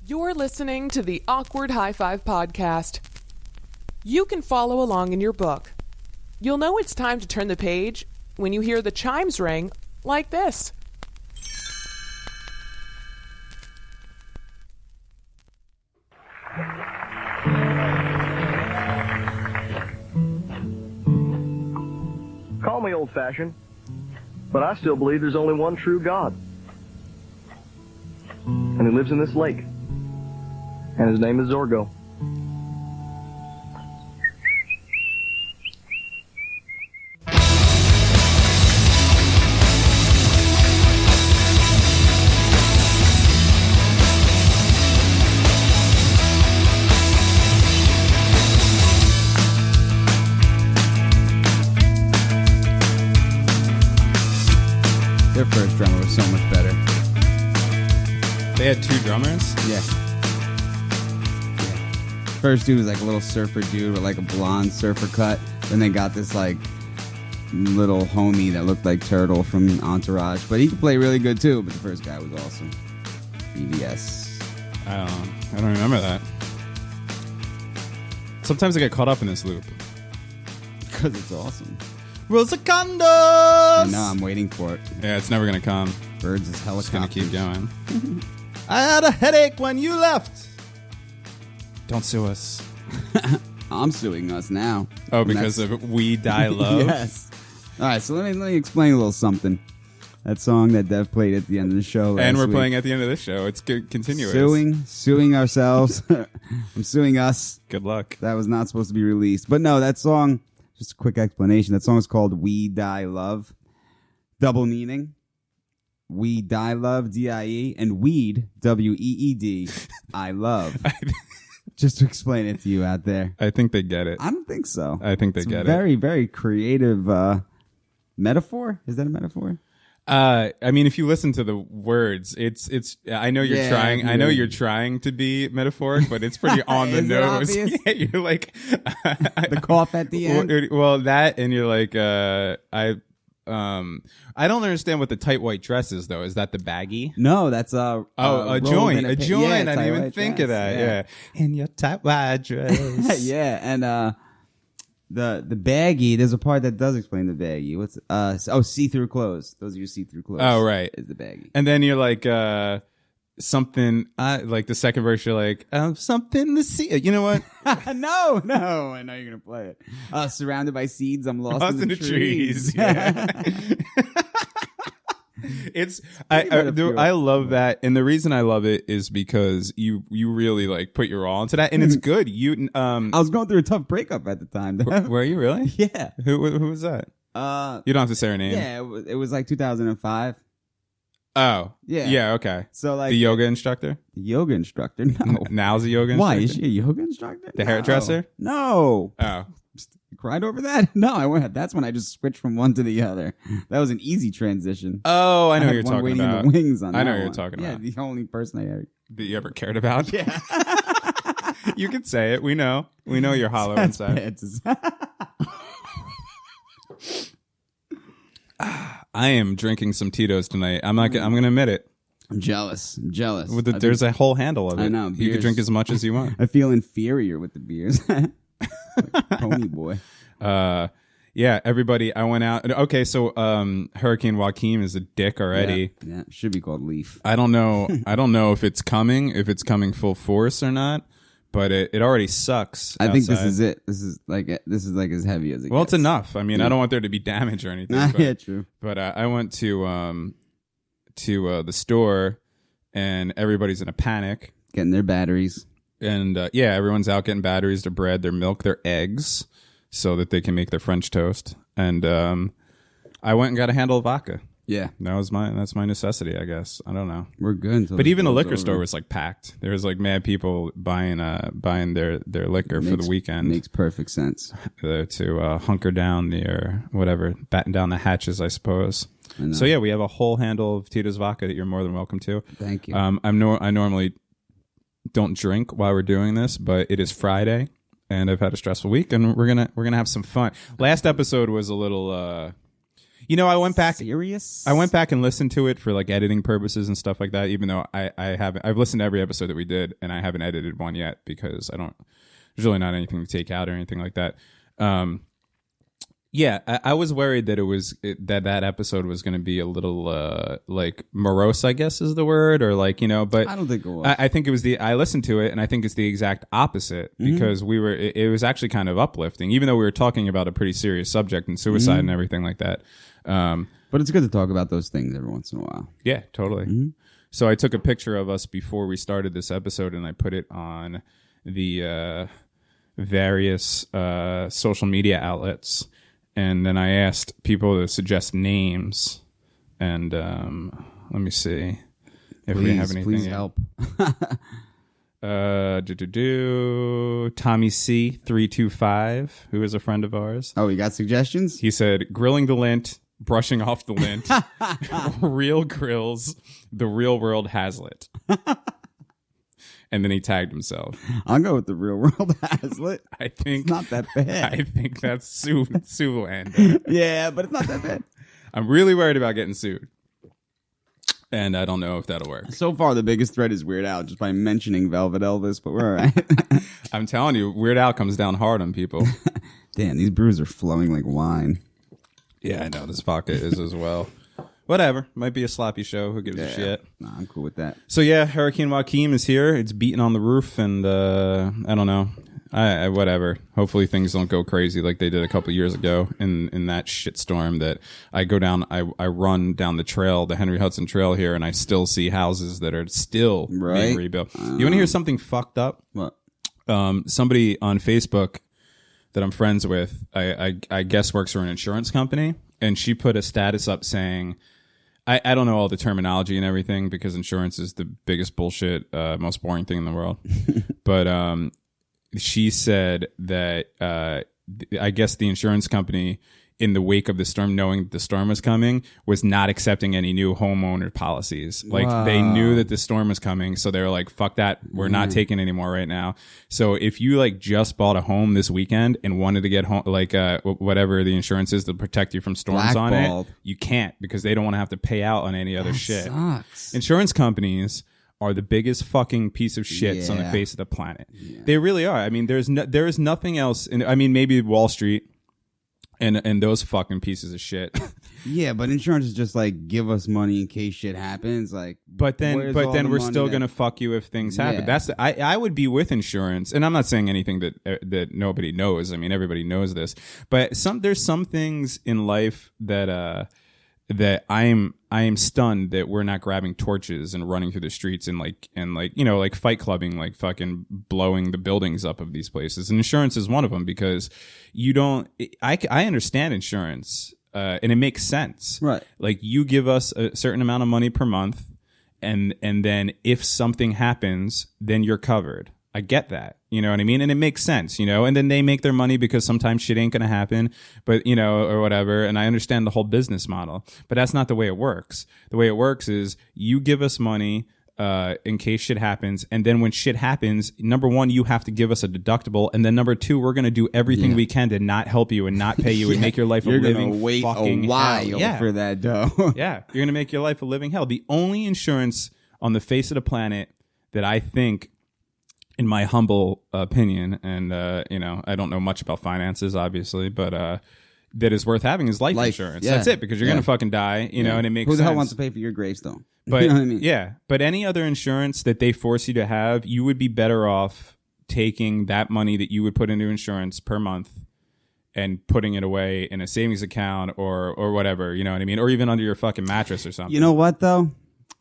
You're listening to the Awkward High Five podcast. You can follow along in your book. You'll know it's time to turn the page when you hear the chimes ring like this. Call me old-fashioned, but I still believe there's only one true God. And he lives in this lake. And his name is Zorgo. Their first drummer was so much better. They had two drummers? Yeah. First dude was like a little surfer dude with like a blonde surfer cut. Then they got this like little homie that looked like Turtle from Entourage. But he could play really good too. But the first guy was awesome. BBS. I don't remember that. Sometimes I get caught up in this loop. Because it's awesome. Rosacondos! I know, I'm waiting for it. Yeah, it's never going to come. Birds is helicopters. It's going to keep going. I had a headache when you left. Don't sue us. I'm suing us now. Oh, because of We Die Love? Yes. All right, so let me explain a little something. That song that Dev played at the end of the show last And we're week. playing at the end of this show. It's continuous. Suing ourselves. I'm suing us. Good luck. That was not supposed to be released. But no, that song, just a quick explanation. That song is called We Die Love. Double meaning. We Die Love, D-I-E, and Weed, W-E-E-D, I love. Just to explain it to you out there. I think they get it. I don't think so. I think they get it. Very, very creative metaphor. Is that a metaphor? I mean, if you listen to the words, it's. I know you're trying. I know you're trying to be metaphoric, but it's pretty on the nose. Yeah, you're like the cough at the end. Well, that, and you're like, I don't understand what the tight white dress is, though. Is that the baggy? No, that's a joint. A joint. Yeah, I didn't even think of that. Yeah. In your tight white dress. Yeah, and the baggy. There's a part that does explain the baggy. What's see-through clothes. Those are your see-through clothes. Oh, right. Is the baggy. And then you're like something. Like the second verse, you're like something to see. You know what? No. I know you're gonna play it. Surrounded by seeds, I'm lost in the trees. Yeah. I love that, and the reason I love it is because you really like put your all into that, and it's good. I was going through a tough breakup at the time. Were you really? Yeah. Who was that? You don't have to say her name. Yeah, it was like 2005. Oh, yeah. Yeah, okay. So like the yoga instructor? The yoga instructor? No. Now's the yoga instructor? Why? Is she a yoga instructor? The hairdresser? No. Oh. You cried over that? No, that's when I just switched from one to the other. That was an easy transition. Oh, I know what you're talking waiting about. In the wings on I know that what you're one. talking about. Yeah, the only person that you ever cared about? Yeah. You can say it. We know you're hollow inside. I am drinking some Tito's tonight. I'm going to admit it. I'm jealous. There's a whole handle of it. I know. You can drink as much as you want. I feel inferior with the beers. Like Pony Boy. Yeah, everybody, I went out. Okay, so Hurricane Joaquin is a dick already. Yeah, should be called Leaf. I don't know if it's coming full force or not, but it already sucks. I think this is it. This is like as heavy as it Well, gets. It's enough. I mean, I don't want there to be damage or anything. Yeah, true. But I went to the store, and everybody's in a panic. Getting their batteries. And everyone's out getting batteries, their bread, their milk, their eggs, so that they can make their French toast. And I went and got a handle of vodka. Yeah, that's my necessity, I guess. I don't know. We're good. But even the liquor store was like packed. There was like mad people buying their liquor for the weekend. Makes perfect sense. To hunker down or whatever, batten down the hatches, I suppose. So yeah, we have a whole handle of Tito's vodka that you're more than welcome to. Thank you. I normally don't drink while we're doing this, but it is Friday, and I've had a stressful week, and we're gonna have some fun. Last episode was a little. I went back. Serious? I went back and listened to it for like editing purposes and stuff like that. Even though I haven't, I've listened to every episode that we did, and I haven't edited one yet because there's really not anything to take out or anything like that. Yeah, I was worried that that episode was going to be a little like morose, I guess is the word, or like, but I don't think it was. I think it was I listened to it and I think it's the exact opposite because it was actually kind of uplifting, even though we were talking about a pretty serious subject and suicide and everything like that. But it's good to talk about those things every once in a while. Yeah, totally. So I took a picture of us before we started this episode and I put it on the various social media outlets. And then I asked people to suggest names, and let me see if we have anything. Please help. Tommy C325, who is a friend of ours. Oh, you got suggestions? He said, grilling the lint, brushing off the lint, real grills, the real world Hazlitt. And then he tagged himself. I'll go with the real world Hazlitt. I think it's not that bad. I think that's Sue land. Yeah, but it's not that bad. I'm really worried about getting sued. And I don't know if that'll work. So far, the biggest threat is Weird Al, just by mentioning Velvet Elvis, but we're all right. I'm telling you, Weird Al comes down hard on people. Damn, these brews are flowing like wine. Yeah, I know. This vodka is as well. Whatever. Might be a sloppy show. Who gives a shit? Nah, I'm cool with that. So yeah, Hurricane Joaquin is here. It's beating on the roof, and I don't know. I whatever. Hopefully things don't go crazy like they did a couple years ago in that shitstorm that I go down. I run down the trail, the Henry Hudson Trail here, and I still see houses that are still being rebuilt. You want to hear something fucked up? What? Somebody on Facebook that I'm friends with, I guess works for an insurance company, and she put a status up saying, I don't know all the terminology and everything because insurance is the biggest bullshit, most boring thing in the world. But she said that I guess the insurance company, in the wake of the storm, knowing the storm was coming, was not accepting any new homeowner policies. Like they knew that the storm was coming, so they were like, "Fuck that, we're not taking any more right now." So if you like just bought a home this weekend and wanted to get home, like whatever the insurance is to protect you from storms on it, you can't because they don't want to have to pay out on any other shit. Sucks. Insurance companies are the biggest fucking piece of shits on the face of the planet. Yeah. They really are. I mean, there is nothing else. I mean, maybe Wall Street. And those fucking pieces of shit. Yeah, but insurance is just like, give us money in case shit happens. Like, but then we're still gonna fuck you if things happen. That's I would be with insurance, and I'm not saying anything that nobody knows. I mean, everybody knows this. But there's some things in life that I am stunned that we're not grabbing torches and running through the streets and like fight clubbing, like fucking blowing the buildings up of these places. And insurance is one of them because I understand insurance, and it makes sense. Right. Like you give us a certain amount of money per month and then if something happens, then you're covered. I get that. You know what I mean? And it makes sense, and then they make their money because sometimes shit ain't going to happen, but, or whatever. And I understand the whole business model, but that's not the way it works. The way it works is you give us money in case shit happens. And then when shit happens, number one, you have to give us a deductible. And then number two, we're going to do everything we can to not help you and not pay you and make your life a living wait fucking a while hell. For that dough. Yeah. You're going to make your life a living hell. The only insurance on the face of the planet that I think, in my humble opinion, and I don't know much about finances, obviously, but that is worth having is life insurance. Yeah. That's it, because you're gonna fucking die, and it makes sense. Who the hell wants to pay for your gravestone? But you know what I mean? Yeah, but any other insurance that they force you to have, you would be better off taking that money that you would put into insurance per month and putting it away in a savings account or whatever, you know what I mean, or even under your fucking mattress or something. You know what though?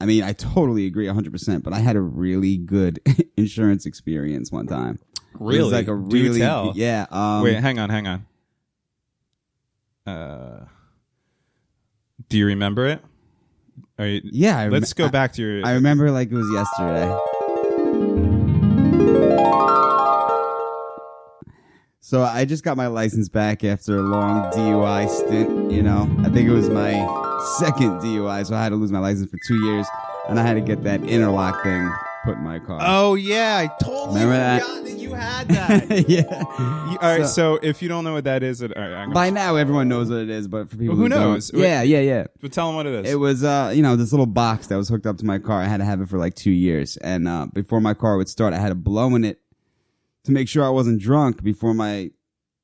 I mean, I totally agree 100%, but I had a really good insurance experience one time. Really? It was like a really, do tell. Yeah. Wait, hang on. Do you remember it? Let's go back to your... I remember like it was yesterday. So I just got my license back after a long DUI stint, I think it was my second DUI, so I had to lose my license for 2 years, and I had to get that interlock thing put in my car. Oh yeah, I totally Remember that? forgot that you had that. Yeah. All right, so if you don't know what that is, By now everyone knows what it is, but for people Who who knows? don't, yeah. but tell them what it is. It was, this little box that was hooked up to my car. I had to have it for like 2 years, and before my car would start, I had to blow in it to make sure I wasn't drunk before my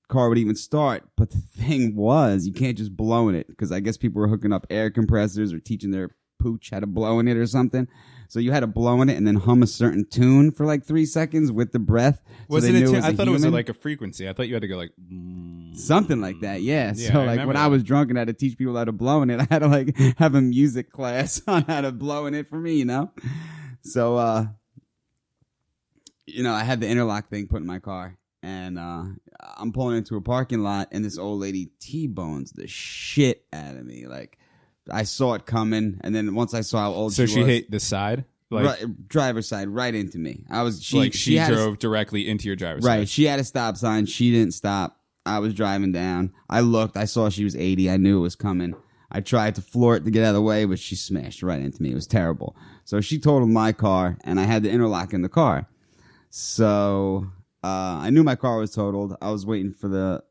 car would even start. But the thing was, you can't just blow in it, because I guess people were hooking up air compressors or teaching their pooch how to blow in it or something. So you had to blow in it and then hum a certain tune for like 3 seconds with the breath. Was so it they a knew tune? was I a thought it was human. like a frequency. I thought you had to go like Something like that, yeah. Yeah, So I like remember when I that. was drunk and I had to teach people how to blow in it, I had to like have a music class on how to blow in it for me, So, I had the interlock thing put in my car, and I'm pulling into a parking lot, and this old lady T-bones the shit out of me. Like, I saw it coming, and then once I saw how old So she she was, hit the side, like driver's side, right into me. she had a- drove directly into your driver's Right. side. She had a stop sign. She didn't stop. I was driving down. I looked. I saw she was 80. I knew it was coming. I tried to floor it to get out of the way, but she smashed right into me. It was terrible. So she totaled my car, and I had the interlock in the car. So I knew my car was totaled. I was waiting for the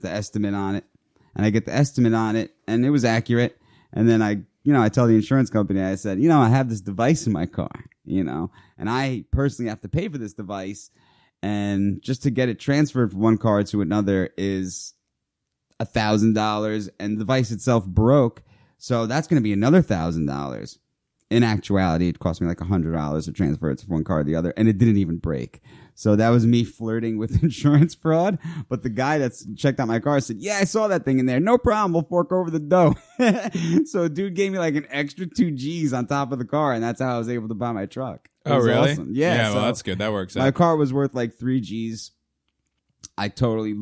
estimate on it. And I get the estimate on it, and it was accurate. And then I tell the insurance company, I said, I have this device in my car, and I personally have to pay for this device. And just to get it transferred from one car to another is $1,000, and the device itself broke. So that's going to be another $1,000. In actuality, it cost me like $100 to transfer it from one car to the other, and it didn't even break. So that was me flirting with insurance fraud. But the guy that's checked out my car said, yeah, I saw that thing in there. No problem. We'll fork over the dough. So dude gave me like an extra 2 G's on top of the car, and that's how I was able to buy my truck. It Oh was really? awesome. Yeah. Well, so that's good. That works my out. car was worth like 3 G's. I totally,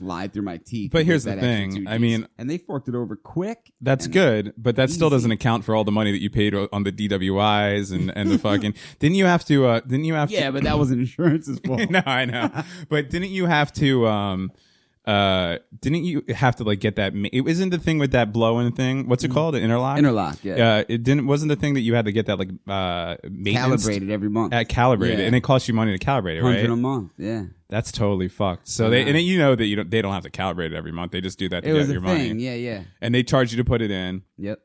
lied through my teeth. But to here's get the that extra thing. 2 I Gs. mean, and they forked it over quick. That's and good, but that still easy. doesn't account for all the money that you paid on the DWIs and the fucking. Didn't you have to? Yeah, but that wasn't insurance's fault. No, I know. But didn't you have to? Didn't you have to like get that? It isn't the thing with that blow-in thing. What's it called? The interlock. Interlock, yeah. It didn't. Wasn't the thing that you had to get that like maintenance Calibrated every month. calibrated, Yeah. and it costs you money to calibrate it, 100 right? a month, yeah. That's totally fucked. So they and they don't have to calibrate it every month. They just do that to It get was a your thing, money. yeah. And they charge you to put it in. Yep.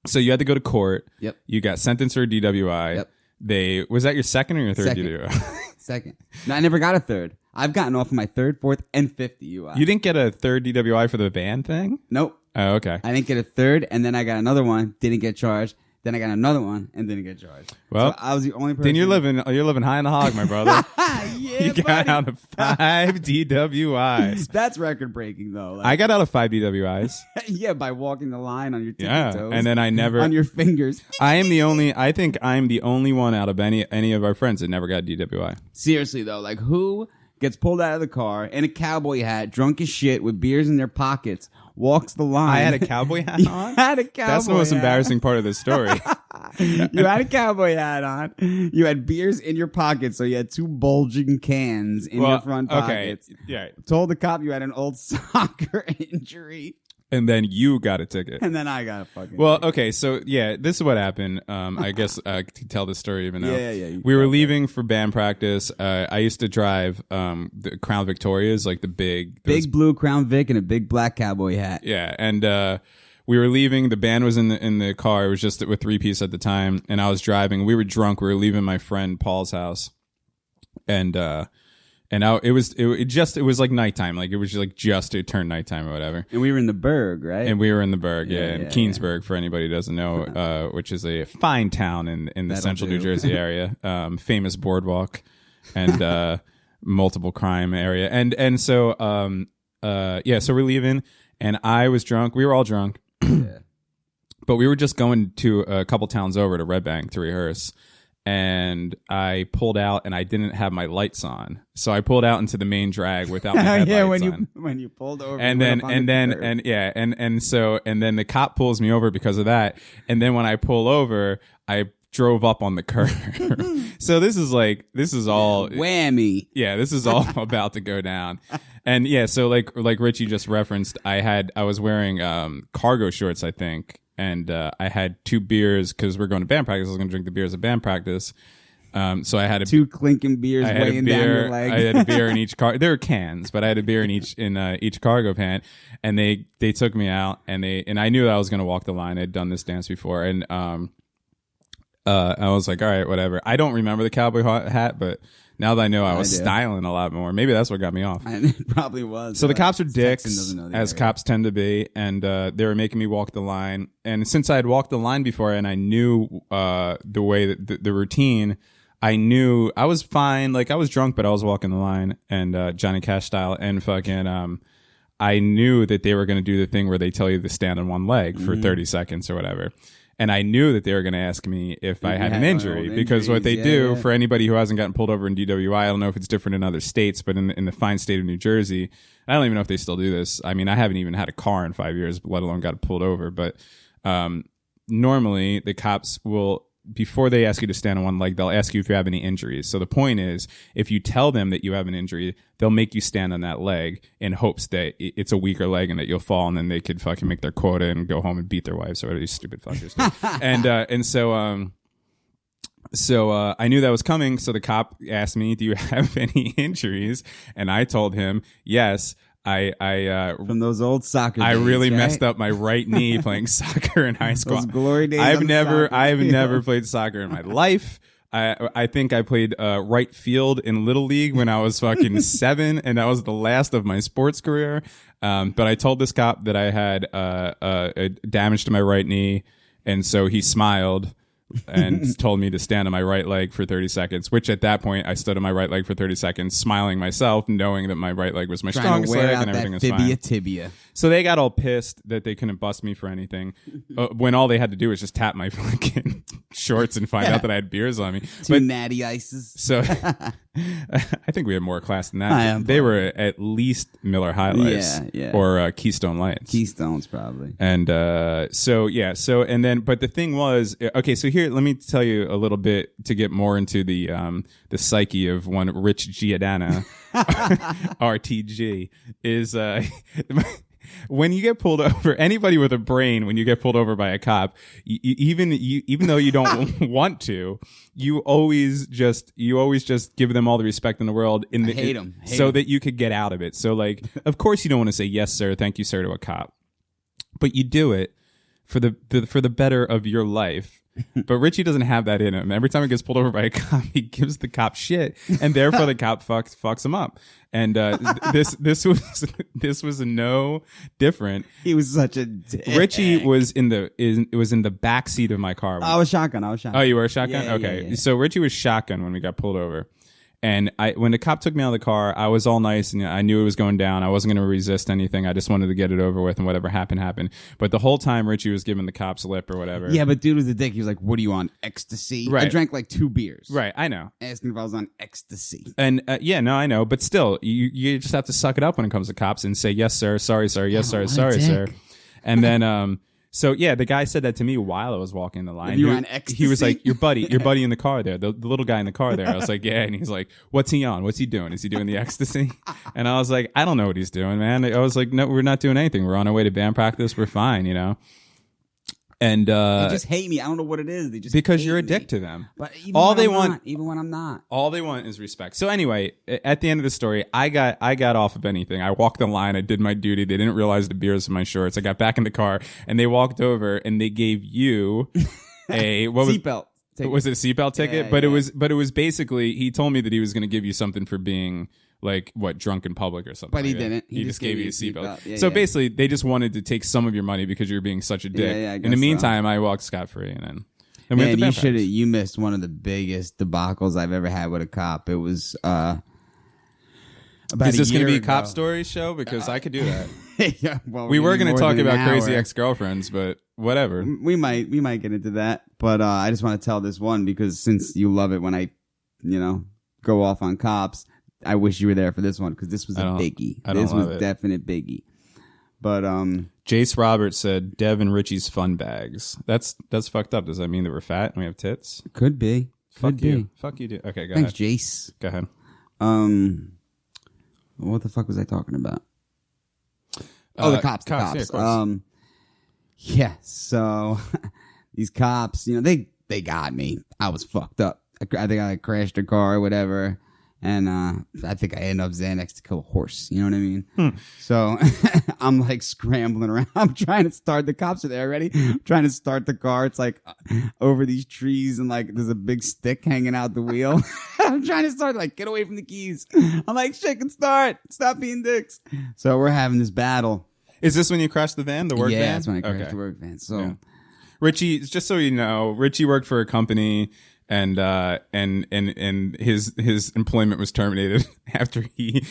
So you had to go to court. Yep. You got sentenced for a DWI. Yep. Was that your second or your third Second. DWI? Second. No, I never got a third. I've gotten off of my third, fourth, and fifth DUI. You didn't get a third DWI for the van thing? Nope. Oh, okay. I didn't get a third, and then I got another one, didn't get charged. Then I got another one, and didn't get charged. Well, so I was the only person. Then you're living high in the hog, my brother. Yeah, You got buddy. out of 5 DWIs. That's record breaking, though. I got out of 5 DWIs. Yeah, by walking the line on your tippy Yeah, toes. and then I never. on your fingers. I think I'm the only one out of any of our friends that never got DWI. Seriously though, like who gets pulled out of the car in a cowboy hat, drunk as shit, with beers in their pockets, walks the line? I had a cowboy hat You on. had a cowboy That's the most hat. embarrassing part of this story. You had a cowboy hat on. You had beers in your pockets, so you had 2 bulging cans in your front pockets. Okay, yeah. Told the cop you had an old soccer injury, And then you got a ticket. and then I got a fucking. Well, okay, so yeah, this is what happened. I guess to tell the story even though Yeah, we were leaving for band practice. I used to drive the Crown Victorias, like the big blue Crown Vic and a big black cowboy hat. yeah, and we were leaving. The band was in the car. It was just with 3-piece at the time, and I was driving. We were drunk. We were leaving my friend Paul's house, and it was like nighttime. Like it was just to turn nighttime or whatever. And we were in the Berg, right? And we were in the Berg, Yeah, in yeah, Keansburg, for anybody who doesn't know, which is a fine town in the That'll central New do. Jersey area, famous boardwalk and multiple crime area. And so so we're leaving, and I was drunk. We were all drunk, Yeah. but we were just going to a couple towns over to Red Bank to rehearse. And I pulled out, and I didn't have my lights on, so I pulled out into the main drag without my headlights yeah, on. when you pulled over, And you then went up on the curb. and then the cop pulls me over because of that. And then when I pull over, I drove up on the curb. So this is all whammy. yeah, this is all about to go down. And yeah, so like Richie just referenced, I was wearing cargo shorts, I think. and I had 2 beers because we're going to band practice. I was going to drink the beers at band practice. So I had 2 clinking beers weighing down your leg. I had a beer in each car. There were cans, but I had a beer in each cargo pant. And they took me out, and I knew that I was going to walk the line. I'd done this dance before, and I was like, all right, whatever. I don't remember the cowboy hat, but now that I know, I was styling a lot more. Maybe that's what got me off. It probably was. So the cops are dicks, as area. cops tend to be, and they were making me walk the line. And since I had walked the line before, and I knew the way that the routine. I knew I was fine. Like, I was drunk, but I was walking the line, and Johnny Cash style, and fucking I knew that they were going to do the thing where they tell you to stand on one leg for 30 seconds or whatever. And I knew that they were going to ask me if I had an injury, because what they do for anybody who hasn't gotten pulled over in DWI, I don't know if it's different in other states, but in the fine state of New Jersey, I don't even know if they still do this. I mean, I haven't even had a car in 5 years, let alone got pulled over. But normally the cops will, before they ask you to stand on one leg, they'll ask you if you have any injuries. So the point is, if you tell them that you have an injury, they'll make you stand on that leg in hopes that it's a weaker leg and that you'll fall, and then they could fucking make their quota and go home and beat their wives or whatever these stupid fuckers do. So I knew that was coming. So the cop asked me, "Do you have any injuries?" And I told him, "Yes. I from those old soccer days, I really right? messed up my right knee playing soccer in high school. Those glory days. I've never played soccer in my life. I think I played right field in Little League when I was fucking 7, and that was the last of my sports career. But I told this cop that I had a damage to my right knee, and so he smiled and told me to stand on my right leg for 30 seconds, which at that point I stood on my right leg for 30 seconds, smiling myself, knowing that my right leg was my strongest leg and everything was fine. Tibia. So they got all pissed that they couldn't bust me for anything when all they had to do was just tap my fucking shorts and find out that I had beers on me. Two natty ices. So I think we had more class than that. They were at least Miller High Lights or Keystone Lights. Keystones probably. And but the thing was, okay, so here, let me tell you a little bit to get more into the psyche of one Rich Giordana, RTG, is when you get pulled over, anybody with a brain, when you get pulled over by a cop, even though you don't want to, you always just give them all the respect in the world. Hate them. That you could get out of it. So, like, of course you don't want to say yes, sir, thank you, sir, to a cop, but you do it for the better of your life. But Richie doesn't have that in him. Every time he gets pulled over by a cop, he gives the cop shit, and therefore the cop fucks him up. And this was no different. He was such a dick. Richie was in the back seat of my car. I was shotgun. Oh, you were a shotgun? Yeah, okay. Yeah. So Richie was shotgun when we got pulled over. And when the cop took me out of the car, I was all nice and I knew it was going down. I wasn't going to resist anything. I just wanted to get it over with, and whatever happened. But the whole time Richie was giving the cops lip or whatever. Yeah, but dude was a dick. He was like, "What are you on? Ecstasy?" Right. I drank like 2 beers. Right, I know. Asking if I was on ecstasy. And I know. But still, you just have to suck it up when it comes to cops and say, "Yes, sir. Sorry, sir. Yes, sir. Sorry, sir." And then so yeah, the guy said that to me while I was walking the line. You were on ecstasy? He was like, your buddy in the car there, the little guy in the car there. I was like, yeah. And he's like, what's he on? What's he doing? Is he doing the ecstasy? And I was like, I don't know what he's doing, man. I was like, no, we're not doing anything. We're on our way to band practice. We're fine, you know? And they just hate me. I don't know what it is. They just because you're a dick to them. But even when I'm not, all they want is respect. So anyway, at the end of the story, I got off of anything. I walked the line. I did my duty. They didn't realize the beers in my shorts. I got back in the car, and they walked over and they gave you a seatbelt. Was it a seatbelt ticket? Yeah, But it was basically, he told me that he was going to give you something for being drunk in public or something. But he didn't. He just gave you a seatbelt. So basically, they just wanted to take some of your money because you were being such a dick. In the meantime, I walked scot-free, and then we went to you missed one of the biggest debacles I've ever had with a cop. It was about Is this going to be a ago. Cop Story show? Because I could do that. Yeah, well, we were going to talk about crazy hour. ex-girlfriends, but whatever. We might get into that, but I just want to tell this one because since you love it when I, go off on cops, I wish you were there for this one because this was a biggie. This was definite biggie. But Jace Roberts said Devin and Ritchie's fun bags. That's fucked up. Does that mean that we're fat and we have tits? Could be. Fuck you, dude. Okay, go Thanks, ahead. Jace. Go ahead. What the fuck was I talking about? The cops. Yeah, of course. Yeah, so these cops, they got me. I was fucked up. I think I crashed a car or whatever, and I think I ended up Xanax to kill a horse. You know what I mean? So I'm like scrambling around. I'm trying to start. The cops are there already. I'm trying to start the car. It's like over these trees, and like there's a big stick hanging out the wheel. I'm trying to start, like, get away from the keys. I'm like, shit can start. Stop being dicks. So we're having this battle. Is this when you crashed the van, the work van? Yeah, that's when I crashed the work van. So, yeah. Richie, just so you know, Richie worked for a company, and his employment was terminated after he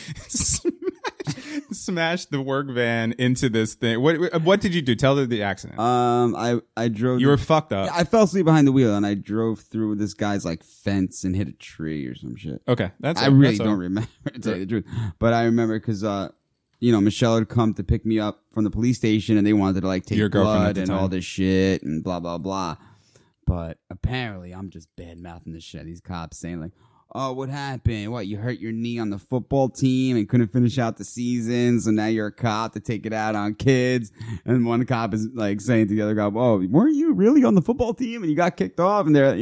smashed the work van into this thing. What did you do? Tell her the accident. I drove. You were fucked up. I fell asleep behind the wheel, and I drove through this guy's like fence and hit a tree or some shit. Okay, I really don't remember, to tell you the truth, but I remember because Michelle had come to pick me up from the police station, and they wanted to like take your blood and all this shit and blah blah blah. But apparently, I'm just bad mouthing this shit. These cops saying like, "Oh, what happened? What, you hurt your knee on the football team and couldn't finish out the season, so now you're a cop to take it out on kids." And one cop is like saying to the other guy, "Oh, weren't you really on the football team and you got kicked off?" And they're,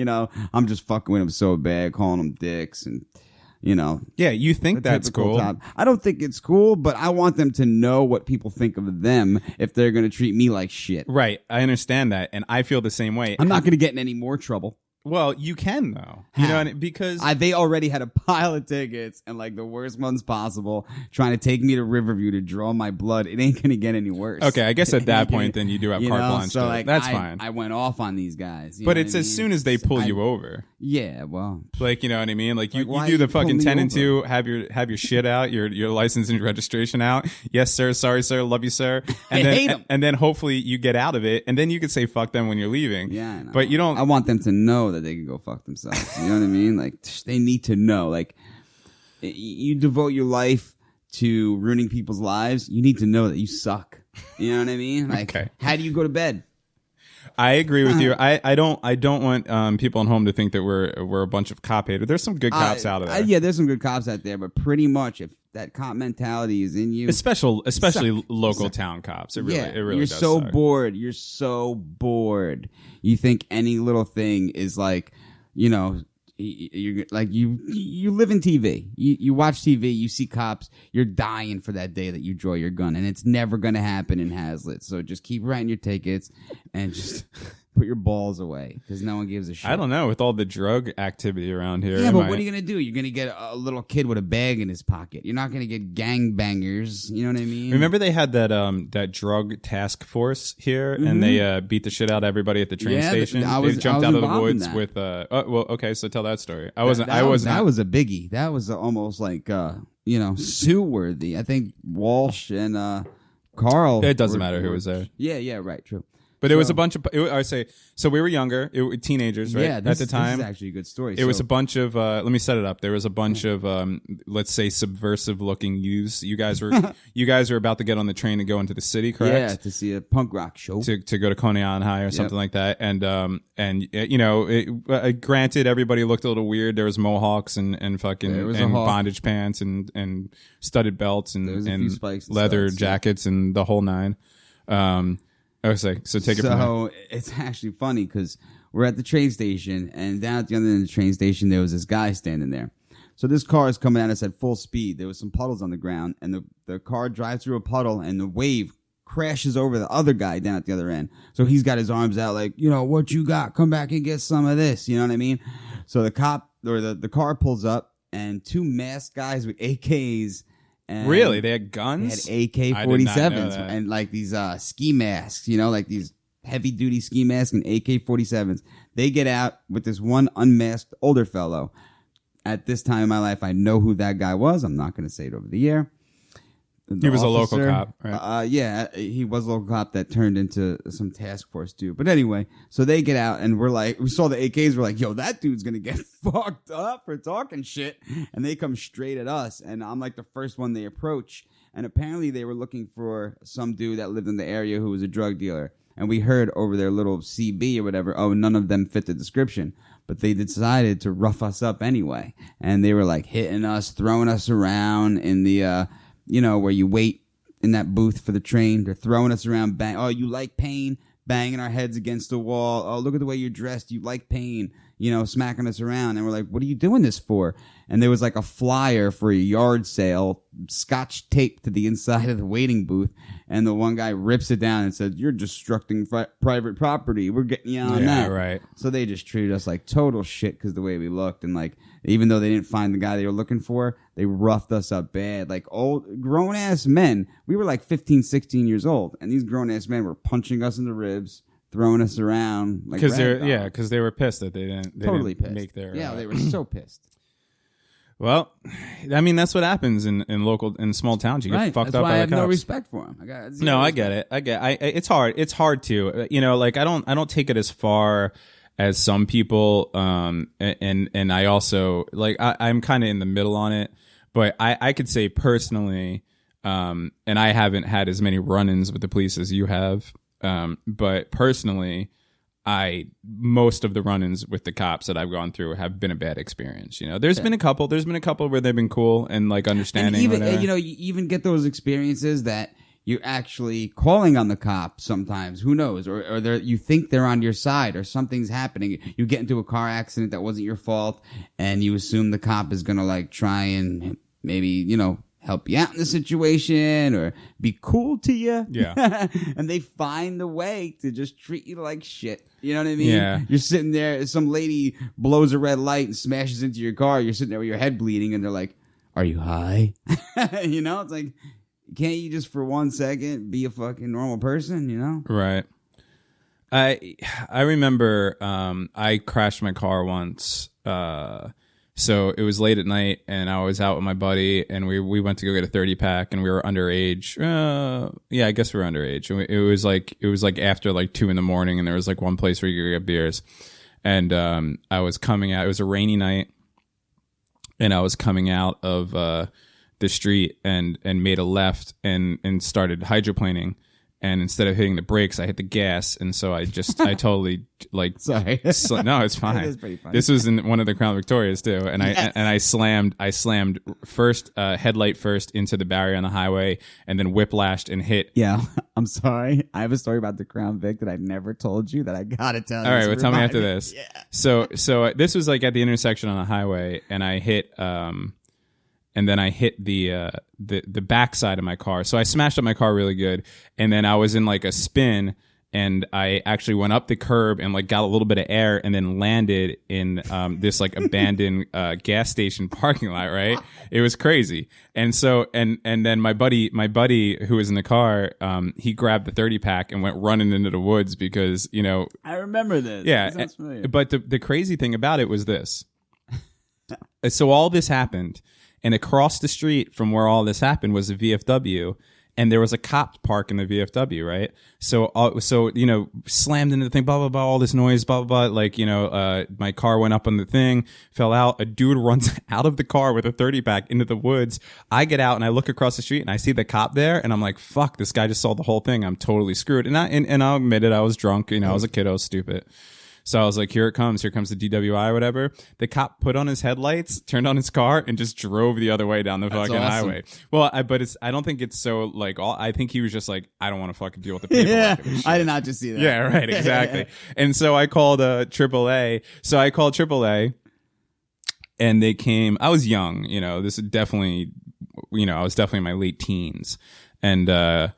I'm just fucking with them so bad, calling them dicks and. Yeah, you think that's cool. I don't think it's cool, but I want them to know what people think of them if they're going to treat me like shit. Right. I understand that. And I feel the same way. I'm not going to get in any more trouble. Well, you can, though. You know, because they already had a pile of tickets and like the worst ones possible trying to take me to Riverview to draw my blood. It ain't going to get any worse. Okay, I guess at that point, then you do have carte blanche. So like, that's fine. I went off on these guys. But it's as soon as they pull you over. Yeah, well. Like, you know what I mean? Like, you do the fucking 10 and 2, have your shit out, your license and your registration out. Yes, sir. Sorry, sir. Love you, sir. And then, hate 'em. And then hopefully you get out of it, and then you can say fuck them when you're leaving. Yeah, I know. But you don't. I want them to know that they can go fuck themselves. You know what I mean? Like, they need to know. Like, you devote your life to ruining people's lives. You need to know that you suck. You know what I mean? Like, Okay. How do you go to bed? I agree with you. I don't want people at home to think that we're a bunch of cop haters. There's some good cops out of there. Yeah, there's some good cops out there, but pretty much if that cop mentality is in you, especially local town cops, it really you're does so suck. bored. You're so bored. You think any little thing is like, you're like you live in TV. You watch TV. You see cops. You're dying for that day that you draw your gun, and it's never gonna happen in Hazlitt. So just keep writing your tickets and just put your balls away because no one gives a shit. I don't know with all the drug activity around here. Yeah, but what are you gonna do? You're gonna get a little kid with a bag in his pocket. You're not gonna get gangbangers. You know what I mean? Remember they had that drug task force here, and they beat the shit out of everybody at the train station. They jumped out of the woods with. Okay, so tell that story. I wasn't. That was a biggie. That was almost like sue worthy. I think Walsh and Carl. It doesn't matter who was there. Yeah, right, true. But it was a bunch of, I say, so we were younger, teenagers, right? Yeah, at the time. This is actually a good story. It was a bunch of, let me set it up. There was a bunch of, let's say, subversive looking youths. You guys were about to get on the train and go into the city, correct? Yeah, to see a punk rock show. To go to Coney Island High or something like that. And granted, everybody looked a little weird. There was mohawks and fucking, and bondage pants and studded belts and leather jackets and the whole nine. So take it from there. So it's actually funny because we're at the train station, and down at the other end of the train station, there was this guy standing there. So this car is coming at us at full speed. There was some puddles on the ground, and the car drives through a puddle, and the wave crashes over the other guy down at the other end. So he's got his arms out like, what you got? Come back and get some of this. You know what I mean? So the cop or the car pulls up, and two masked guys with AKs. And really? They had guns? They had AK-47s and like these ski masks, like these heavy duty ski masks and AK-47s. They get out with this one unmasked older fellow. At this time in my life, I know who that guy was. I'm not going to say it over the air. He was a local cop, right? Yeah, he was a local cop that turned into some task force dude. But anyway, so they get out and we saw the AKs. We're like, yo, that dude's going to get fucked up for talking shit. And they come straight at us. And I'm like the first one they approach. And apparently they were looking for some dude that lived in the area who was a drug dealer. And we heard over their little CB or whatever, none of them fit the description. But they decided to rough us up anyway. And they were like hitting us, throwing us around in the... where you wait in that booth for the train. They're throwing us around. Bang. Oh, you like pain? banging our heads against the wall. Oh, look at the way you're dressed. You like pain, smacking us around. And we're like, what are you doing this for? And there was like a flyer for a yard sale, scotch taped to the inside of the waiting booth. And the one guy rips it down and says, you're destructing private property. We're getting you on that. Right. So they just treated us like total shit because the way we looked. And like, even though they didn't find the guy they were looking for, they roughed us up bad. Like old grown ass men. We were like 15, 16 years old. And these grown ass men were punching us in the ribs, throwing us around. Like because they were pissed that they didn't pissed. make their. Yeah, they were so pissed. Well, I mean, that's what happens in small towns. You get fucked that's up why by I the have cops. no respect for them. I get it. It's hard. It's hard to, like I don't take it as far as some people. And I also like I'm kind of in the middle on it. But I could say personally, and I haven't had as many run-ins with the police as you have. But personally, most of the run-ins with the cops that I've gone through have been a bad experience. There's been a couple where they've been cool and like understanding. And even, you even get those experiences that you're actually calling on the cops sometimes. Who knows? Or you think they're on your side or something's happening. You get into a car accident that wasn't your fault and you assume the cop is going to like try and maybe, help you out in the situation or be cool to you. Yeah. And they find a way to just treat you like shit. You know what I mean? Yeah. You're sitting there, some lady blows a red light and smashes into your car. You're sitting there with your head bleeding and they're like, are you high? It's like, can't you just for 1 second be a fucking normal person, Right. I remember I crashed my car once. So it was late at night, and I was out with my buddy, and we went to go get a 30-pack, and we were underage. Yeah, I guess we were underage. And it was like after like 2 a.m, and there was like one place where you could get beers. And I was coming out. It was a rainy night, and I was coming out of the street and made a left and started hydroplaning. And instead of hitting the brakes, I hit the gas, and so I totally like. Sorry, no, it's fine. That's pretty funny. This was in one of the Crown Victorias too, and I slammed first headlight first into the barrier on the highway, and then whiplashed and hit. Yeah, I'm sorry. I have a story about the Crown Vic that I never told you that I gotta tell you. All right, well, tell me after this. Yeah. So this was like at the intersection on the highway, and I hit and then I hit the backside of my car. So I smashed up my car really good, and then I was in like a spin, and I actually went up the curb and like got a little bit of air, and then landed in this like abandoned gas station parking lot. Right, it was crazy. And so and then my buddy who was in the car, he grabbed the 30-pack and went running into the woods because I remember this. Yeah, This sounds familiar. but the crazy thing about it was this. So all this happened. And across the street from where all this happened was a VFW, and there was a cop park in the VFW, right? So slammed into the thing, blah, blah, blah, all this noise, blah, blah, blah. Like, my car went up on the thing, fell out. A dude runs out of the car with a 30-pack into the woods. I get out and I look across the street and I see the cop there, and I'm like, fuck, this guy just saw the whole thing. I'm totally screwed. And I'll admit it, I was drunk. I was a kid, I was stupid. So I was like, here it comes. Here comes the DWI or whatever. The cop put on his headlights, turned on his car, and just drove the other way down the fucking highway. Well, I don't think it's so like I think he was just like, I don't want to fucking deal with the people. Yeah, I did not just see that. Yeah, right, exactly. And so I called AAA. So I called AAA, and they came. I was young, this is definitely, I was definitely in my late teens. And I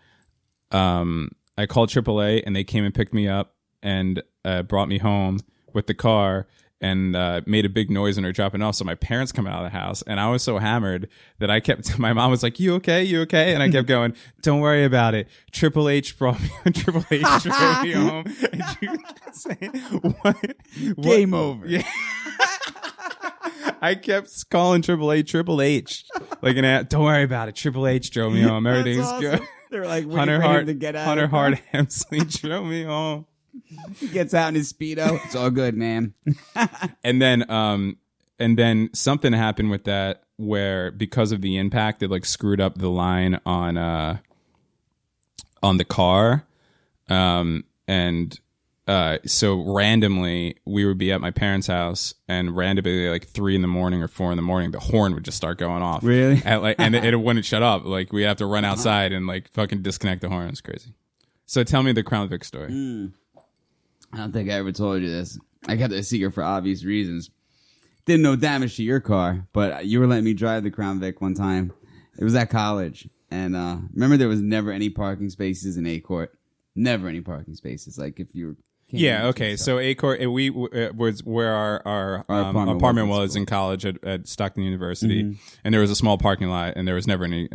called AAA, and they came and picked me up and brought me home with the car and made a big noise when they were dropping off. So my parents come out of the house, and I was so hammered that my mom was like, you okay? You okay? And I kept going, don't worry about it. Triple H drove me home. And you saying, what? Game over. Yeah. I kept calling Triple H. Like, don't worry about it. Triple H drove me home. Everything's awesome. good. They were like, Hunter Hart to get out. Hunter Hart Hemsley drove me home. He gets out in his Speedo. It's all good, man. And then something happened with that where because of the impact, it like screwed up the line on the car. So randomly we would be at my parents' house, and randomly like 3 a.m. or 4 a.m, the horn would just start going off. Really? And it wouldn't shut up. Like we have to run outside and like fucking disconnect the horn. It's crazy. So tell me the Crown Vic story. I don't think I ever told you this. I kept it a secret for obvious reasons. Did no damage to your car, but you were letting me drive the Crown Vic one time. It was at college. And remember, there was never any parking spaces in A Court. Never any parking spaces. Like if you were... Yeah, okay. So A Court, we was where our apartment was in college at Stockton University. And there was a small parking lot, and there was never any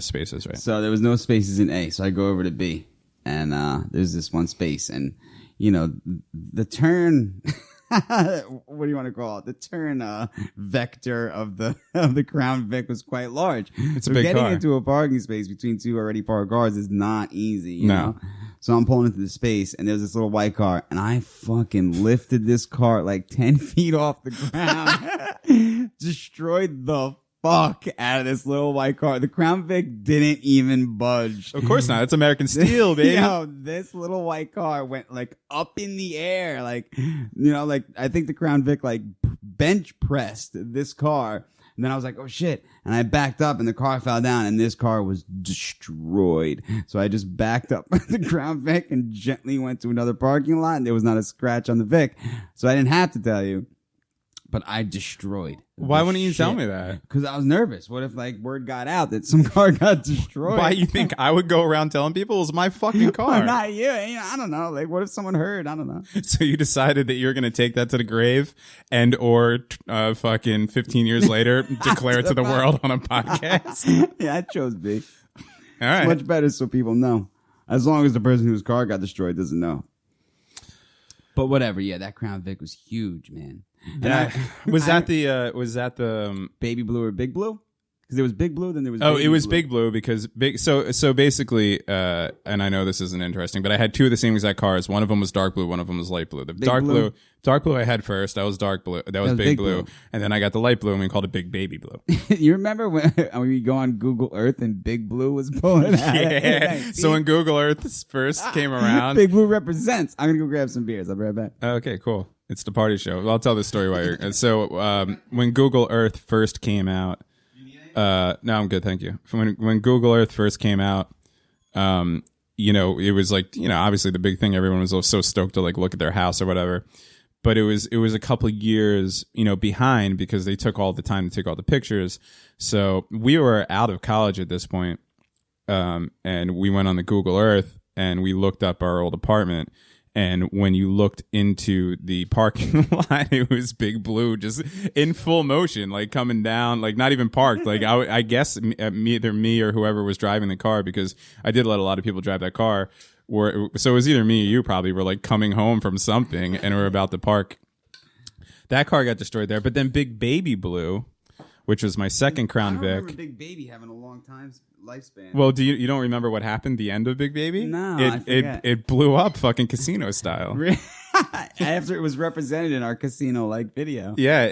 spaces, right? So there was no spaces in A. So I go over to B. And there's this one space. And, you know, the turn... what do you want to call it? The turn vector of the Crown Vic was quite large. It's a big getting car. into a parking space between two already parked cars is not easy. You know? So I'm pulling into the space, and there's this little white car, and I fucking lifted this car like 10 feet off the ground, destroyed the fuck out of this little white car. The Crown Vic didn't even budge. Of course not. It's American steel, baby. Yo, this little white car went like up in the air. Like, you know, like I think the Crown Vic like bench pressed this car. And then I was like, oh shit. And I backed up and the car fell down and this car was destroyed. So I just backed up the Crown Vic and gently went to another parking lot and there was not a scratch on the Vic. So I didn't have to tell you. But I destroyed. Why wouldn't you tell me that? Because I was nervous. What if like word got out that some car got destroyed? Why you think I would go around telling people it was my fucking car? Well, not you. I don't know. Like, what if someone heard? I don't know. So you decided that you're going to take that to the grave and or fucking 15 years later declare it to the world on a podcast? Yeah, I chose B. All right. It's much better so people know. As long as the person whose car got destroyed doesn't know. But whatever. Yeah, that Crown Vic was huge, man. Was that the Baby Blue or Big Blue? Because there was Big Blue, then there was it was Big Blue because so basically and I know this isn't interesting, but I had two of the same exact cars. One of them was dark blue, one of them was light blue. The dark blue I had first. That was dark blue. That was Big blue. And then I got the light blue and we called it Big Baby Blue. You remember when we go on Google Earth and Big Blue was pulling out? Yeah. So when Google Earth first came around, Big Blue represents. I'm gonna go grab some beers. I'll be right back. Okay, cool. It's the party show. I'll tell this story while you're. So when Google Earth first came out, no, I'm good, thank you. When Google Earth first came out, you know, it was like, you know, obviously the big thing. Everyone was so stoked to like look at their house or whatever. But it was a couple of years, you know, behind because they took all the time to take all the pictures. So we were out of college at this point, and we went on the Google Earth and we looked up our old apartment. And when you looked into the parking lot, it was Big Blue just in full motion, like coming down, like not even parked. Like I guess either me or whoever was driving the car, because I did let a lot of people drive that car. So it was either me or you probably were like coming home from something and were about to park. That car got destroyed there. But then Big Baby Blue, which was my second Crown Vic. I remember Big Baby having a long time lifespan. Well, you don't remember what happened? The end of Big Baby? No, I forget. It blew up, fucking casino style. After it was represented in our casino like video. Yeah,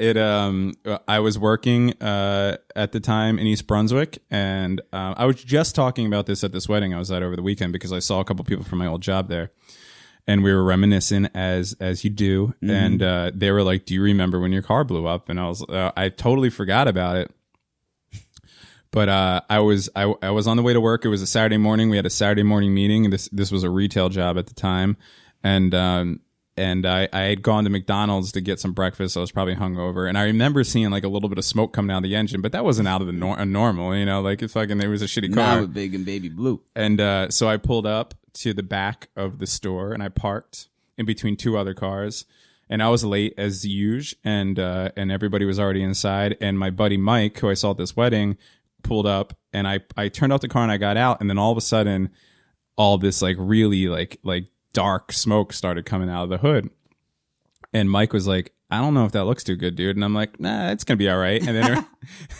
I was working at the time in East Brunswick, and I was just talking about this at this wedding I was at over the weekend because I saw a couple people from my old job there. And we were reminiscing as you do, and they were like, "Do you remember when your car blew up?" And I totally forgot about it. But I was on the way to work. It was a Saturday morning. We had a Saturday morning meeting. This was a retail job at the time, and I had gone to McDonald's to get some breakfast. I was probably hungover, and I remember seeing like a little bit of smoke coming out of the engine, but that wasn't out of the normal, you know, like it was a shitty car. Now with Big and Baby Blue. And so I pulled up to the back of the store and I parked in between two other cars. And I was late as usual, and everybody was already inside. And my buddy Mike, who I saw at this wedding, pulled up, and I turned off the car and I got out, and then all of a sudden, all this like really like dark smoke started coming out of the hood. And Mike was like, "I don't know if that looks too good, dude." And I'm like, "Nah, it's gonna be all right." And then,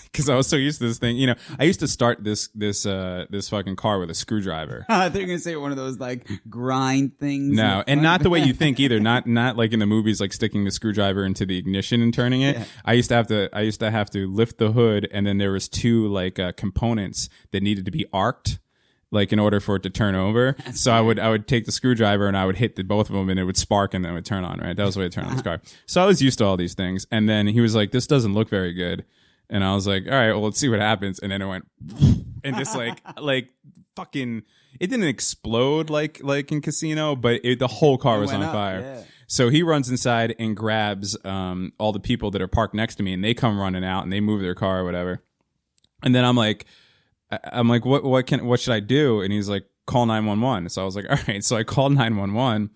because I was so used to this thing, you know, I used to start this fucking car with a screwdriver. I thought you were gonna say one of those like grind things. No, and not the way you think either. Not like in the movies, like sticking the screwdriver into the ignition and turning it. Yeah. I used to have to lift the hood, and then there was two like components that needed to be arced, like in order for it to turn over. So I would take the screwdriver and I would hit both of them, and it would spark and then it would turn on, right? That was the way to turn on this car. So I was used to all these things. And then he was like, "This doesn't look very good." And I was like, "All right, well, let's see what happens." And then it went and just like fucking. It didn't explode like in Casino, but the whole car was on fire. Yeah. So he runs inside and grabs all the people that are parked next to me, and they come running out and they move their car or whatever. And then I'm like, what should I do? And he's like, call 911. So I was like, all right. So I called 911.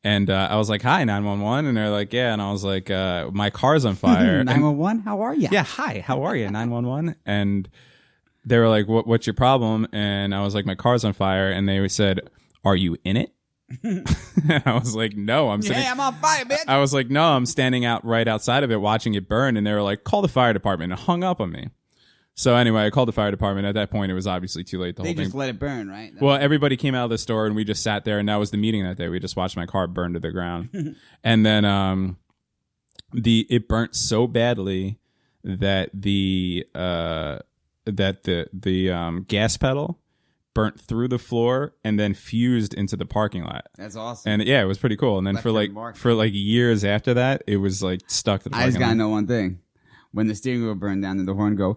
And I was like, hi, 911. And they're like, yeah. And I was like, my car's on fire. 911, how are you? Yeah, hi, how are you? 911. And they were like, what's your problem? And I was like, my car's on fire. And they said, are you in it? And I was like, no, I'm sitting. Yeah, I'm on fire, bitch. I was like, no, I'm standing out right outside of it watching it burn. And they were like, call the fire department, and hung up on me. So anyway, I called the fire department. At that point, it was obviously too late. The They whole thing. just let it burn, right? Well, everybody came out of the store and we just sat there, and that was the meeting that day. We just watched my car burn to the ground. And then it burnt so badly that the gas pedal burnt through the floor and then fused into the parking lot. That's awesome. And yeah, it was pretty cool. And then Left for your like mark. years after that, it was like stuck to the I parking just gotta lot. know one thing. When the steering wheel burned down and the horn go,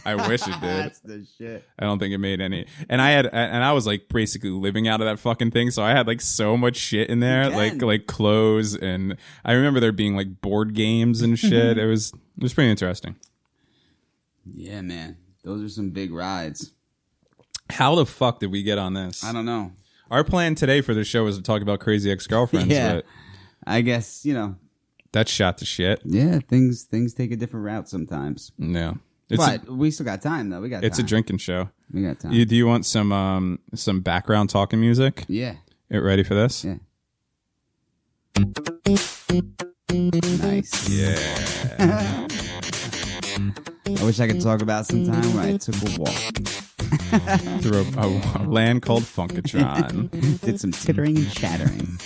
I wish it did. That's the shit. I don't think it made any. And I was like basically living out of that fucking thing. So I had like so much shit in there, like clothes, and I remember there being like board games and shit. It was pretty interesting. Yeah, man. Those are some big rides. How the fuck did we get on this? I don't know. Our plan today for the show was to talk about crazy ex-girlfriends. Yeah. But I guess, that's shot to shit. yeah, things take a different route sometimes. No. But we still got time, though. It's time. a drinking show. We got time. Do you want some background talking music? Yeah. You ready for this? Yeah. Nice. Yeah. I wish I could talk about some time where I took a walk. Through a land called Funkatron. Did some tittering and chattering.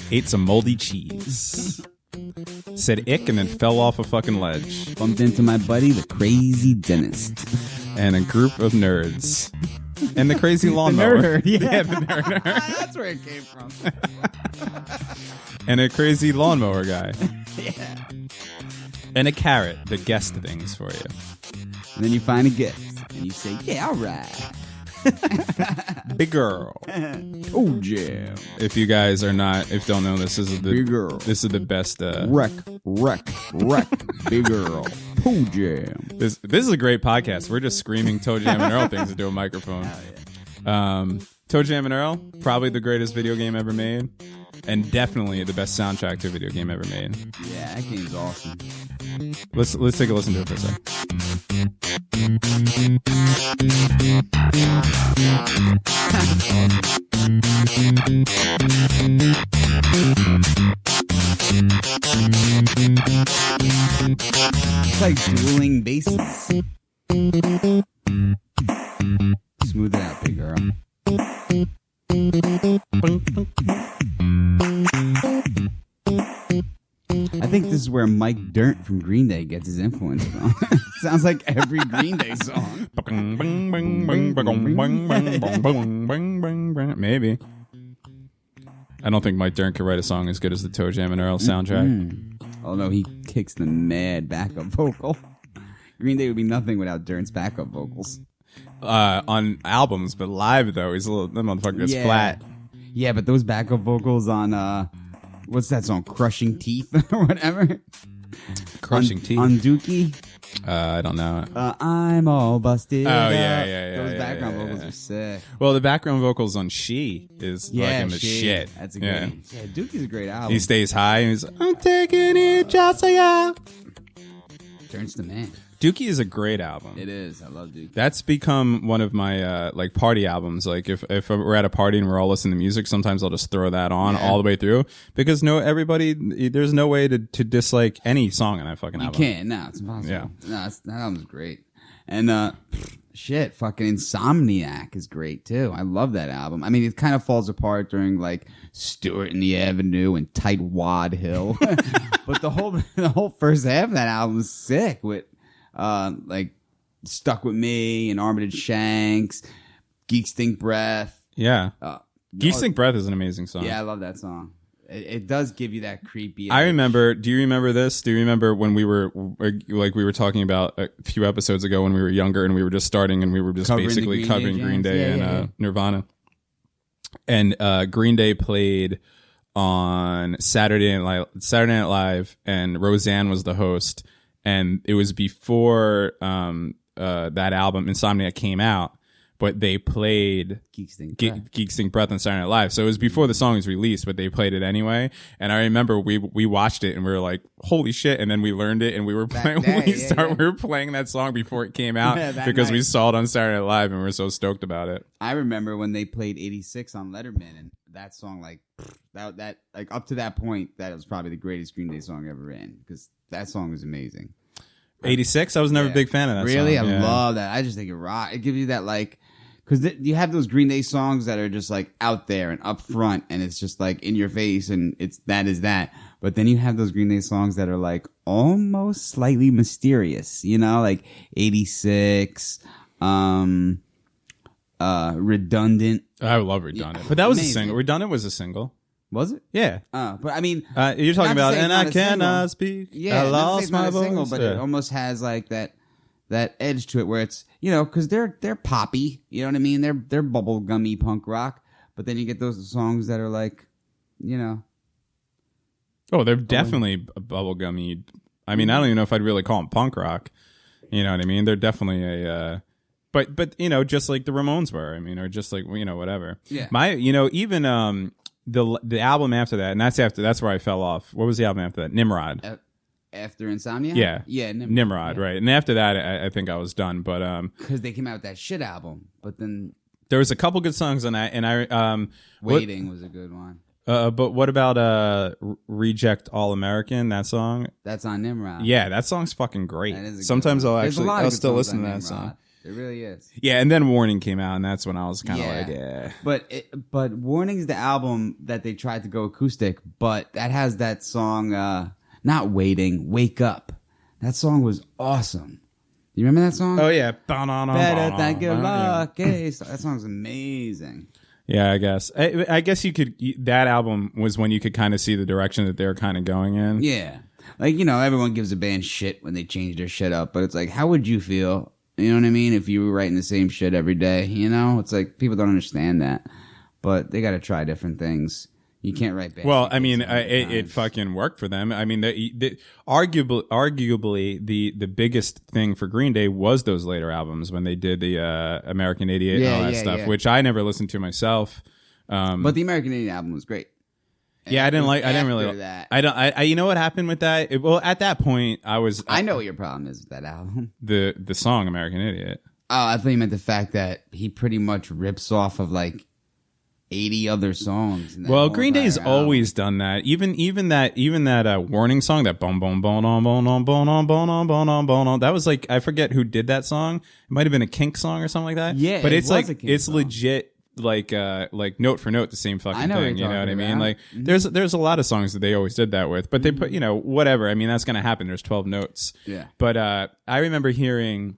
Ate some moldy cheese. Said ick and then fell off a fucking ledge. Bumped into my buddy, the crazy dentist. And a group of nerds. And the crazy lawnmower. Yeah. The nerd. That's where it came from. And a crazy lawnmower guy. Yeah. And a carrot that guessed things for you. And then you find a gift. And you say, yeah, all right. Big girl. Oh, jam. If you guys don't know, this is Big girl. This is the best. Wreck. Big girl. Oh, jam. This is a great podcast. We're just screaming Toe Jam and Earl things into a microphone. Toe Jam and Earl, probably the greatest video game ever made, and definitely the best soundtrack to a video game ever made. Yeah, that game's awesome. Let's take a listen to it for a sec. It's like dueling basses. Smooth it out, big girl. I think this is where Mike Dirnt from Green Day gets his influence from. Sounds like every Green Day song. Maybe. I don't think Mike Dirnt could write a song as good as the Toe Jam and Earl soundtrack. Although he kicks the mad backup vocal. Green Day would be nothing without Dirnt's backup vocals. On albums, but live though, he's a little. That motherfucker gets flat. Yeah, but those backup vocals on what's that song? Crushing Teeth or whatever. Crushing Teeth. On Dookie. I don't know. I'm all busted. Oh, up. yeah. Those background yeah. vocals are sick. Well, the background vocals on She is fucking the She. shit. That's a great. Yeah, Dookie's a great album. He stays high and he's like, I'm taking it just so ya. Turns the man. Dookie is a great album. It is. I love Dookie. That's become one of my like party albums. Like if we're at a party and we're all listening to music, sometimes I'll just throw that on all the way through because there's no way to dislike any song on that fucking album. You can't. No, it's impossible. Yeah. No, that album's great. And shit, fucking Insomniac is great too. I love that album. I mean, it kind of falls apart during like Stewart and the Avenue and Tight Wad Hill, but the whole first half of that album is sick with like Stuck With Me and Armored Shanks, Geek Stink Breath. Yeah. Geek Stink Breath is an amazing song. Yeah, I love that song. It does give you that creepy. I remember. Do you remember this? Do you remember when we were talking about a few episodes ago when we were younger and we were just starting and we were just basically covering Green Day and Nirvana, and Green Day played on Saturday Night Live, and Roseanne was the host, and it was before that album Insomniac came out. But they played Geeks Think Breath on Saturday Night Live. So it was before the song was released, but they played it anyway. And I remember we watched it and we were like, holy shit. And then we learned it and we were playing, we were playing that song before it came out because we saw it on Saturday Night Live and we were so stoked about it. I remember when they played 86 on Letterman, and that song, like that like up to that point, that was probably the greatest Green Day song ever written, because that song was amazing. 86? I was never a big fan of that really? song. I love that. I just think it rock. It gives you that, like, because you have those Green Day songs that are just like out there and up front, and it's just like in your face, and it's that is that. But then you have those Green Day songs that are like almost slightly mysterious, you know, like 86, Redundant. I love Redundant, but that was a single. Redundant was a single. Was it? Yeah. But I mean, you're talking about, and I cannot speak. Yeah, I lost my voice. Single, but it almost has like that edge to it where it's, you know, because they're poppy, you know what I mean? They're bubblegummy punk rock, but then you get those songs that are like, you know. Oh, they're definitely bubblegummy. I mean, I don't even know if I'd really call them punk rock. You know what I mean? They're definitely a, but you know, just like the Ramones were. I mean, or just like, you know, whatever. Yeah. Even the album after that, and that's where I fell off. What was the album after that? Nimrod. After Insomnia? Yeah, Nimrod, right. And after that, I think I was done. But because they came out with that shit album, but then there was a couple good songs on that, and Waiting was a good one. But what about Reject All American? That song? That's on Nimrod. Yeah, that song's fucking great. Sometimes I'll still listen to that song. It really is. Yeah, and then Warning came out, and that's when I was kind of like, yeah. But Warning's the album that they tried to go acoustic, but that has that song. Not Waiting, Wake Up. That song was awesome. You remember that song? Oh, yeah. Better thank you, lucky. That song's amazing. Yeah, I guess. I guess you could. That album was when you could kind of see the direction that they were kind of going in. Yeah. Like, you know, everyone gives a band shit when they change their shit up, but it's like, how would you feel, you know what I mean, if you were writing the same shit every day, you know? It's like, people don't understand that. But they got to try different things. You can't write bad. Well, I mean, it fucking worked for them. I mean, arguably the biggest thing for Green Day was those later albums when they did the American Idiot and all that stuff, which I never listened to myself. But the American Idiot album was great. Yeah, I didn't really. That. You know what happened with that? Well, at that point, I know what your problem is with that album. The song American Idiot. Oh, I thought you meant the fact that he pretty much rips off of like 80 other songs. Well, Green Day's always done that. Even that Warning song, that boom boom boom boom boom boom boom boom boom boom. That was like, I forget who did that song. It might have been a Kink song or something like that. Yeah, but it's like it's song. legit. Like note for note, the same fucking thing. You know what I mean? Like there's a lot of songs that they always did that with, but they put, you know, whatever. I mean, that's gonna happen. There's 12 notes. Yeah. But I remember hearing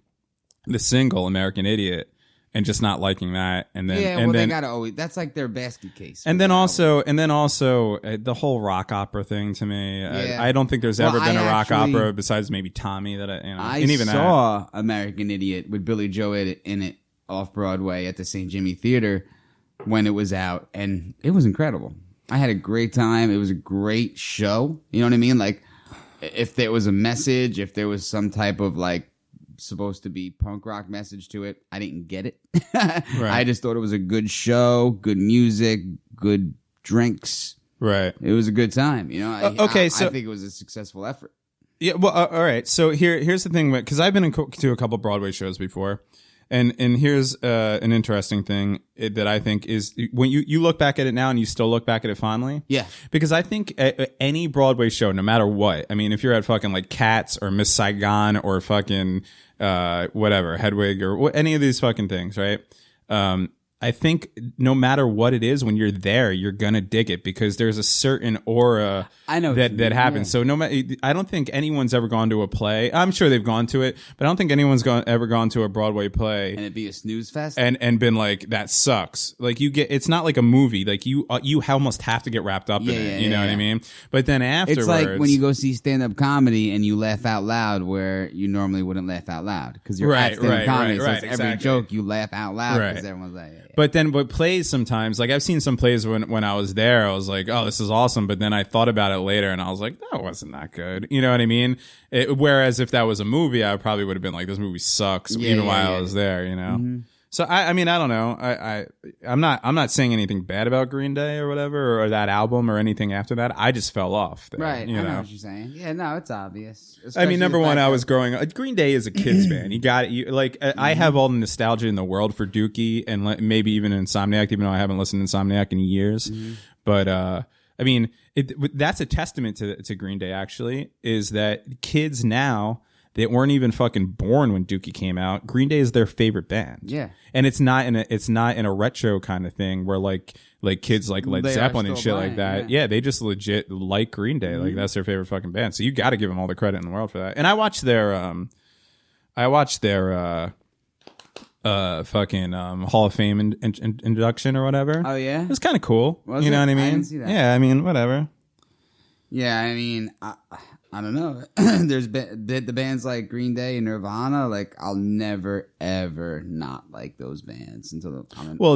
the single American Idiot and just not liking that, and then they gotta always. That's like their basket case. And then also the whole rock opera thing to me. Yeah. I don't think there's ever been a rock opera besides maybe Tommy that I saw American Idiot with Billy Joel in it off Broadway at the St. Jimmy Theater when it was out, and it was incredible. I had a great time. It was a great show. You know what I mean? Like, if there was a message, if there was some type of like supposed to be punk rock message to it, I didn't get it. Right. I just thought it was a good show, good music, good drinks. Right. It was a good time. You know. I think it was a successful effort. Yeah. Well, all right. So here's the thing, because I've been to a couple Broadway shows before. And here's an interesting thing that I think is when you look back at it now and you still look back at it fondly. Yeah. Because I think any Broadway show, no matter what, I mean, if you're at fucking like Cats or Miss Saigon or fucking whatever, Hedwig or any of these fucking things, right? I think no matter what it is, when you're there, you're gonna dig it because there's a certain aura that happens. So no matter, I don't think anyone's ever gone to a play. I'm sure they've gone to it, but I don't think anyone's ever gone to a Broadway play and it'd be a snooze fest and been like, that sucks. Like it's not like a movie. Like you almost have to get wrapped up in it. You know what I mean? But then afterwards, it's like when you go see stand-up comedy and you laugh out loud where you normally wouldn't laugh out loud because you're at stand-up comedy. So it's every joke you laugh out loud because everyone's like. But plays sometimes, like I've seen some plays when I was there, I was like, oh, this is awesome. But then I thought about it later and I was like, that wasn't that good. You know what I mean? Whereas if that was a movie, I probably would have been like, this movie sucks while I was there, you know? Mm-hmm. So I mean, I don't know. I'm not saying anything bad about Green Day or whatever or that album or anything after that. I just fell off there, right. You know what you're saying. Yeah, no, it's obvious. I mean, number one, I was growing up. Green Day is a kid's band. You got it. I have all the nostalgia in the world for Dookie and maybe even Insomniac, even though I haven't listened to Insomniac in years. Mm-hmm. But I mean, that's a testament to Green Day. Actually, is that kids now that weren't even fucking born when Dookie came out, Green Day is their favorite band. Yeah, and it's not in a retro kind of thing where like kids like Led Zeppelin and shit like that. Yeah, they just legit like Green Day. Like that's their favorite fucking band. So you got to give them all the credit in the world for that. And I watched their fucking Hall of Fame induction or whatever. Oh yeah, it was kind of cool. You know what I mean? I didn't see that. Yeah, I mean whatever. Yeah, I mean. I don't know. There's the bands like Green Day and Nirvana. Like, I'll never ever not like those bands until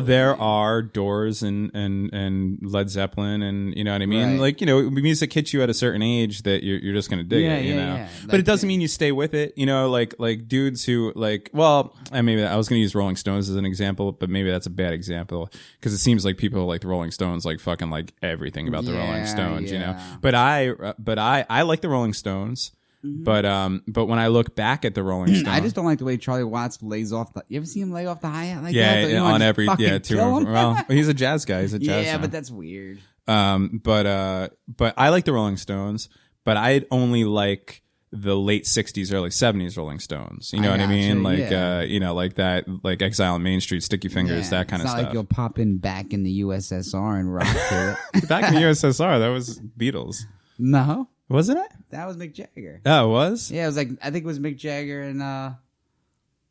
there are Doors and Led Zeppelin and you know what I mean. Right. Like music hits you at a certain age that you're just gonna dig it. You know, yeah. But it doesn't mean you stay with it. You know, like dudes who maybe I was gonna use Rolling Stones as an example, but maybe that's a bad example because it seems like people like the Rolling Stones like fucking like everything about the Rolling Stones. You know, but I like the Rolling Stones, mm-hmm. but when I look back at the Rolling Stones, I just don't like the way Charlie Watts lays off the. You ever see him lay off the hi-hat like that? Yeah, on every well, he's a jazz guy. He's a jazz. Yeah, but that's weird. But I like the Rolling Stones, but I only like the late '60s, early '70s Rolling Stones. You know what I mean? Like like that, like Exile on Main Street, Sticky Fingers, that kind of stuff. It's not like you'll pop in Back in the USSR and rock to it. Back in the USSR, that was Beatles. No. Wasn't it? That was Mick Jagger. Oh, it was? Yeah, it was like I think it was Mick Jagger and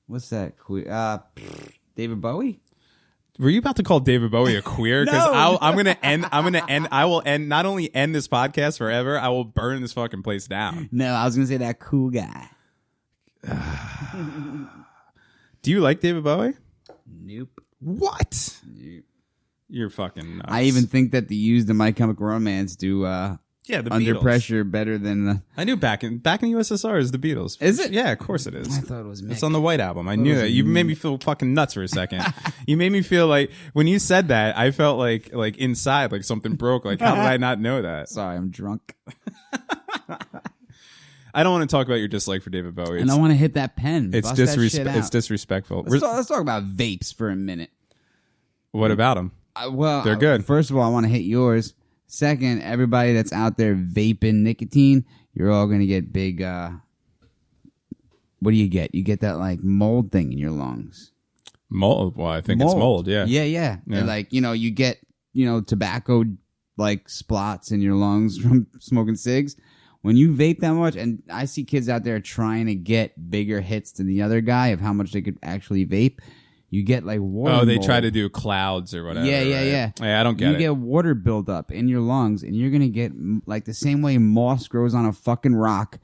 what's that? David Bowie? Were you about to call David Bowie a queer? Because no. I will not only end this podcast forever, I will burn this fucking place down. No, I was gonna say that cool guy. Do you like David Bowie? Nope. What? Nope. You're fucking nuts. I even think that the Used and My Chemical Romance do the Under Beatles. Pressure better than I knew back in the USSR is the Beatles. Is it? Yeah, of course it is. I thought it was Mick. It's on the White Album. I knew that. You made me feel fucking nuts for a second. You made me feel like when you said that, I felt like inside like something broke. Like how did I not know that? Sorry, I'm drunk. I don't want to talk about your dislike for David Bowie. And I want to hit that pen. It's disrespectful. Let's talk about vapes for a minute. What about them? They're good. First of all, I want to hit yours. Second, everybody that's out there vaping nicotine, you're all going to get big, what do you get? You get that like mold thing in your lungs. Mold? Well, I think it's mold, yeah. Yeah. And like, you get, tobacco like splots in your lungs from smoking cigs. When you vape that much, and I see kids out there trying to get bigger hits than the other guy of how much they could actually vape. You get like water. Oh, they mold. Try to do clouds or whatever. Yeah. Yeah, I don't get it. You get water buildup in your lungs, and you're gonna get like the same way moss grows on a fucking rock.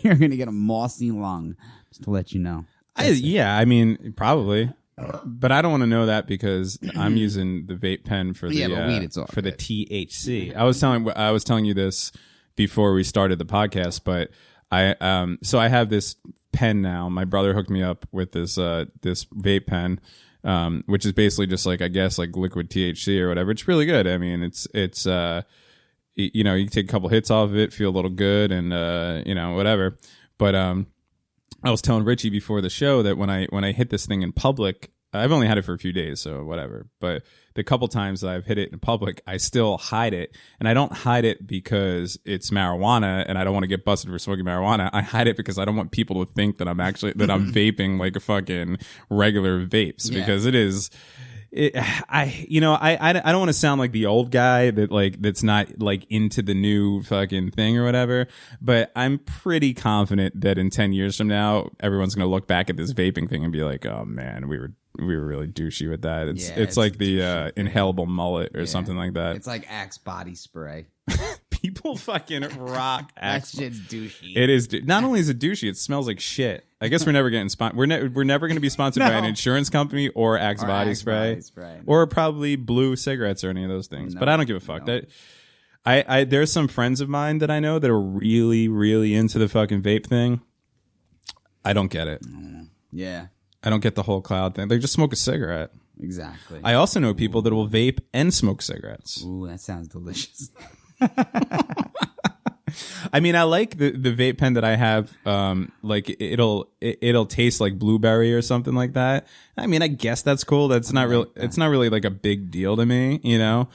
You're gonna get a mossy lung. Just to let you know. I mean, probably, but I don't want to know that because I'm using the vape pen for the weed, it's all for the THC. I was telling you this before we started the podcast, but I have this pen now. My brother hooked me up with this vape pen, which is basically just like, I guess, like liquid THC or whatever. It's really good. I mean, it's you take a couple hits off of it, feel a little good, and whatever. But I was telling Richie before the show that when I hit this thing in public, I've only had it for a few days, so whatever. But the couple times that I've hit it in public, I still hide it. And I don't hide it because it's marijuana and I don't want to get busted for smoking marijuana. I hide it because I don't want people to think that I'm vaping like a fucking regular vapes, because it is I don't want to sound like the old guy that's not like into the new fucking thing or whatever, but I'm pretty confident that in 10 years from now, everyone's going to look back at this vaping thing and be like, oh man, we were really douchey with that. It's like the inhalable mullet or something like that. It's like Axe body spray. People fucking rock Axe. That shit's douchey. It is. Not only is it douchey, it smells like shit. I guess we're never getting we're never going to be sponsored by an insurance company or Axe body spray, or probably Blue cigarettes or any of those things. But I don't give a fuck. There's some friends of mine that I know that are really, really into the fucking vape thing. I don't get it. Yeah. I don't get the whole cloud thing. They just smoke a cigarette. Exactly. I also know people that will vape and smoke cigarettes. Ooh, that sounds delicious. I mean, I like the vape pen that I have. Like it'll taste like blueberry or something like that. I mean, I guess that's cool. That's not real. It's not really like a big deal to me, you know.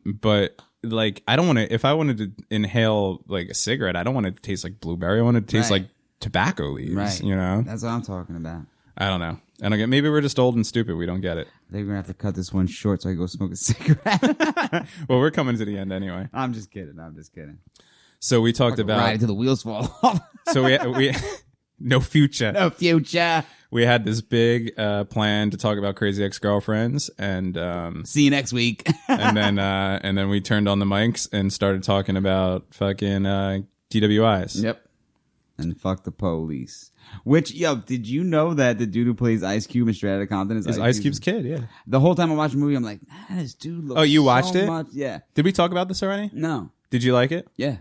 But like, I don't want to. If I wanted to inhale like a cigarette, I don't want it to taste like blueberry. I want it to taste like tobacco leaves. Right. You know. That's what I'm talking about. I don't know. I don't get. Maybe we're just old and stupid. We don't get it. I think we're gonna have to cut this one short so I can go smoke a cigarette. Well, we're coming to the end anyway. I'm just kidding. So we talked about ride until the wheels fall off. So we no future. No future. We had this big plan to talk about Crazy Ex-Girlfriends, and see you next week. and then we turned on the mics and started talking about fucking DWIs. Yep. And fuck the police. Which, did you know that the dude who plays Ice Cube in Straight Outta Compton is Ice Cube's kid? Yeah. The whole time I watched the movie, I'm like, this dude looks. Oh, you watched it? Much. Yeah. Did we talk about this already? No. Did you like it? Yeah.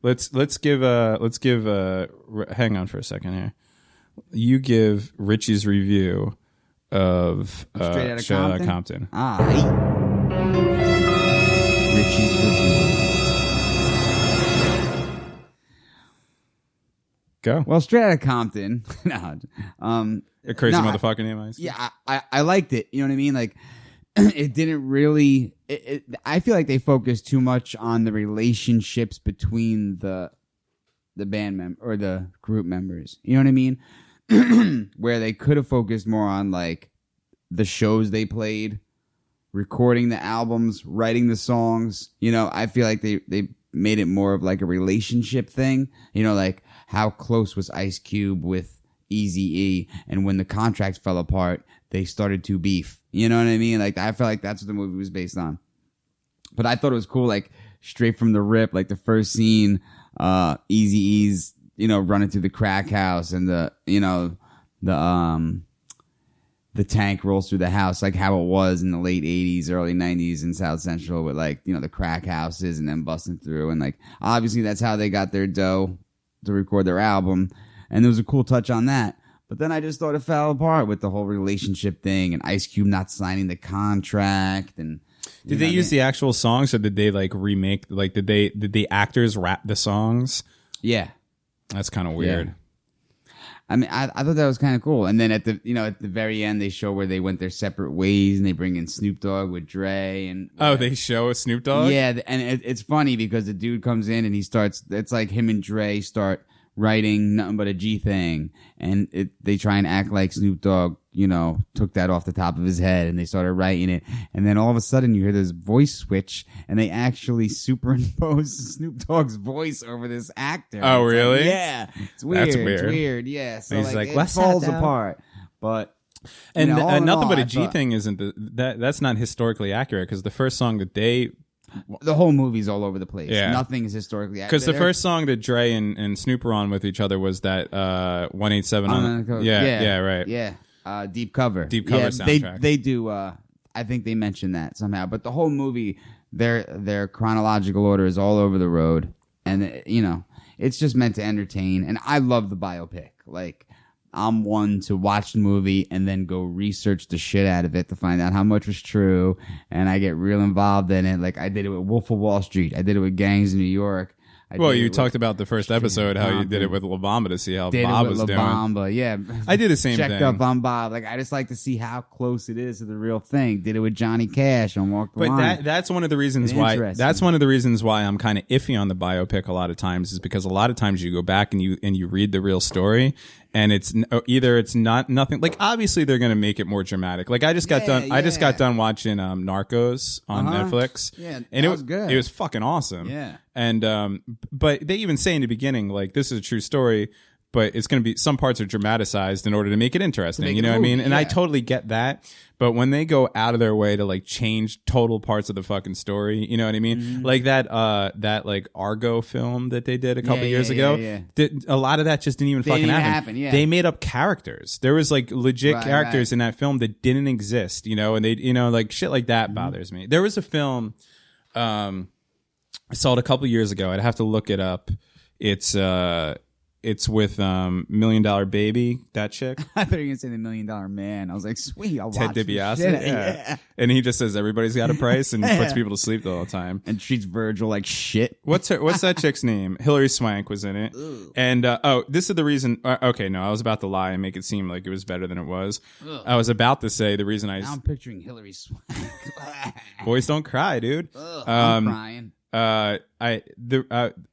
Let's give hang on for a second here. You give Richie's review of Straight Outta Compton. Richie's review. Go. Well, Straight Outta Compton. A crazy motherfucker name, Ice. Yeah, I liked it. You know what I mean? Like, it didn't really. I feel like they focused too much on the relationships between the band or the group members. You know what I mean? Where they could have focused more on like the shows they played, recording the albums, writing the songs. You know, I feel like they made it more of like a relationship thing. You know, like how close was Ice Cube with Eazy-E, and when the contract fell apart, they started to beef. You know what I mean? Like, I feel like that's what the movie was based on. But I thought it was cool, like, straight from the rip, like the first scene, Eazy-E's, running through the crack house, and the tank rolls through the house, like how it was in the late 80s, early 90s in South Central with, like, the crack houses and then busting through. And, like, obviously that's how they got their dough to record their album. And there was a cool touch on that. But then I just thought it fell apart with the whole relationship thing and Ice Cube not signing the contract. And did they use the actual songs, or did they like remake? Like, did the actors rap the songs? Yeah, that's kind of weird. Yeah. I mean, I thought that was kind of cool. And then at the very end, they show where they went their separate ways, and they bring in Snoop Dogg with Dre. And they show Snoop Dogg. Yeah, and it's funny because the dude comes in and he starts. It's like him and Dre start writing Nothing But a G Thing, and they try and act like Snoop Dogg, took that off the top of his head, and they started writing it, and then all of a sudden you hear this voice switch, and they actually superimpose Snoop Dogg's voice over this actor. Oh, really? Like, yeah, it's weird. That's weird. It's weird. Yeah, so he's like, it falls apart, but. And Nothing But a G Thing isn't that's not historically accurate, because the first song that the whole movie's all over the place. Yeah. Nothing is historically accurate. Because the first song that Dre and Snoop were on with each other was that 187 on yeah, right. Yeah. Deep Cover soundtrack. They do I think they mentioned that somehow. But the whole movie, their chronological order is all over the road. And it's just meant to entertain. And I love the biopic. Like, I'm one to watch the movie and then go research the shit out of it to find out how much was true, and I get real involved in it. Like, I did it with Wolf of Wall Street. I did it with Gangs in New York. You talked about the first episode, how you did it with La Bamba to see how Bob was doing. La Bamba, yeah. I did the same thing. Checked up on Bob. Like, I just like to see how close it is to the real thing. Did it with Johnny Cash on Walk the Line. But that's one of the reasons why. That's one of the reasons why I'm kind of iffy on the biopic a lot of times, is because a lot of times you go back and you read the real story, and either it's not nothing. Like obviously they're gonna make it more dramatic. Like I just got done watching Narcos on Netflix. Yeah, and it was good. It was fucking awesome. Yeah. And but they even say in the beginning, like, this is a true story, but it's going to be, some parts are dramatized in order to make it interesting. You know what I mean? And I totally get that. But when they go out of their way to like change total parts of the fucking story, you know what I mean? Mm-hmm. Like that like Argo film that they did a couple years ago. A lot of that just didn't even fucking happen. They made up characters. There was like legit characters in that film that didn't exist, you know, and they, you know, like shit like that bothers me. There was a film, I saw it a couple years ago. I'd have to look it up. It's with $1 Million Baby, that chick. I thought you were gonna say The $1 Million Man. I was like, sweet, I'll Ted watch DiBiase. Shit. Yeah. And he just says everybody's got a price and puts people to sleep the whole time. And treats Virgil like shit. What's that chick's name? Hilary Swank was in it. Ugh. And this is the reason. Okay, no, I was about to lie and make it seem like it was better than it was. Ugh. I was about to say the reason now I'm picturing Hilary Swank. Boys don't cry, dude. Ugh, I'm crying.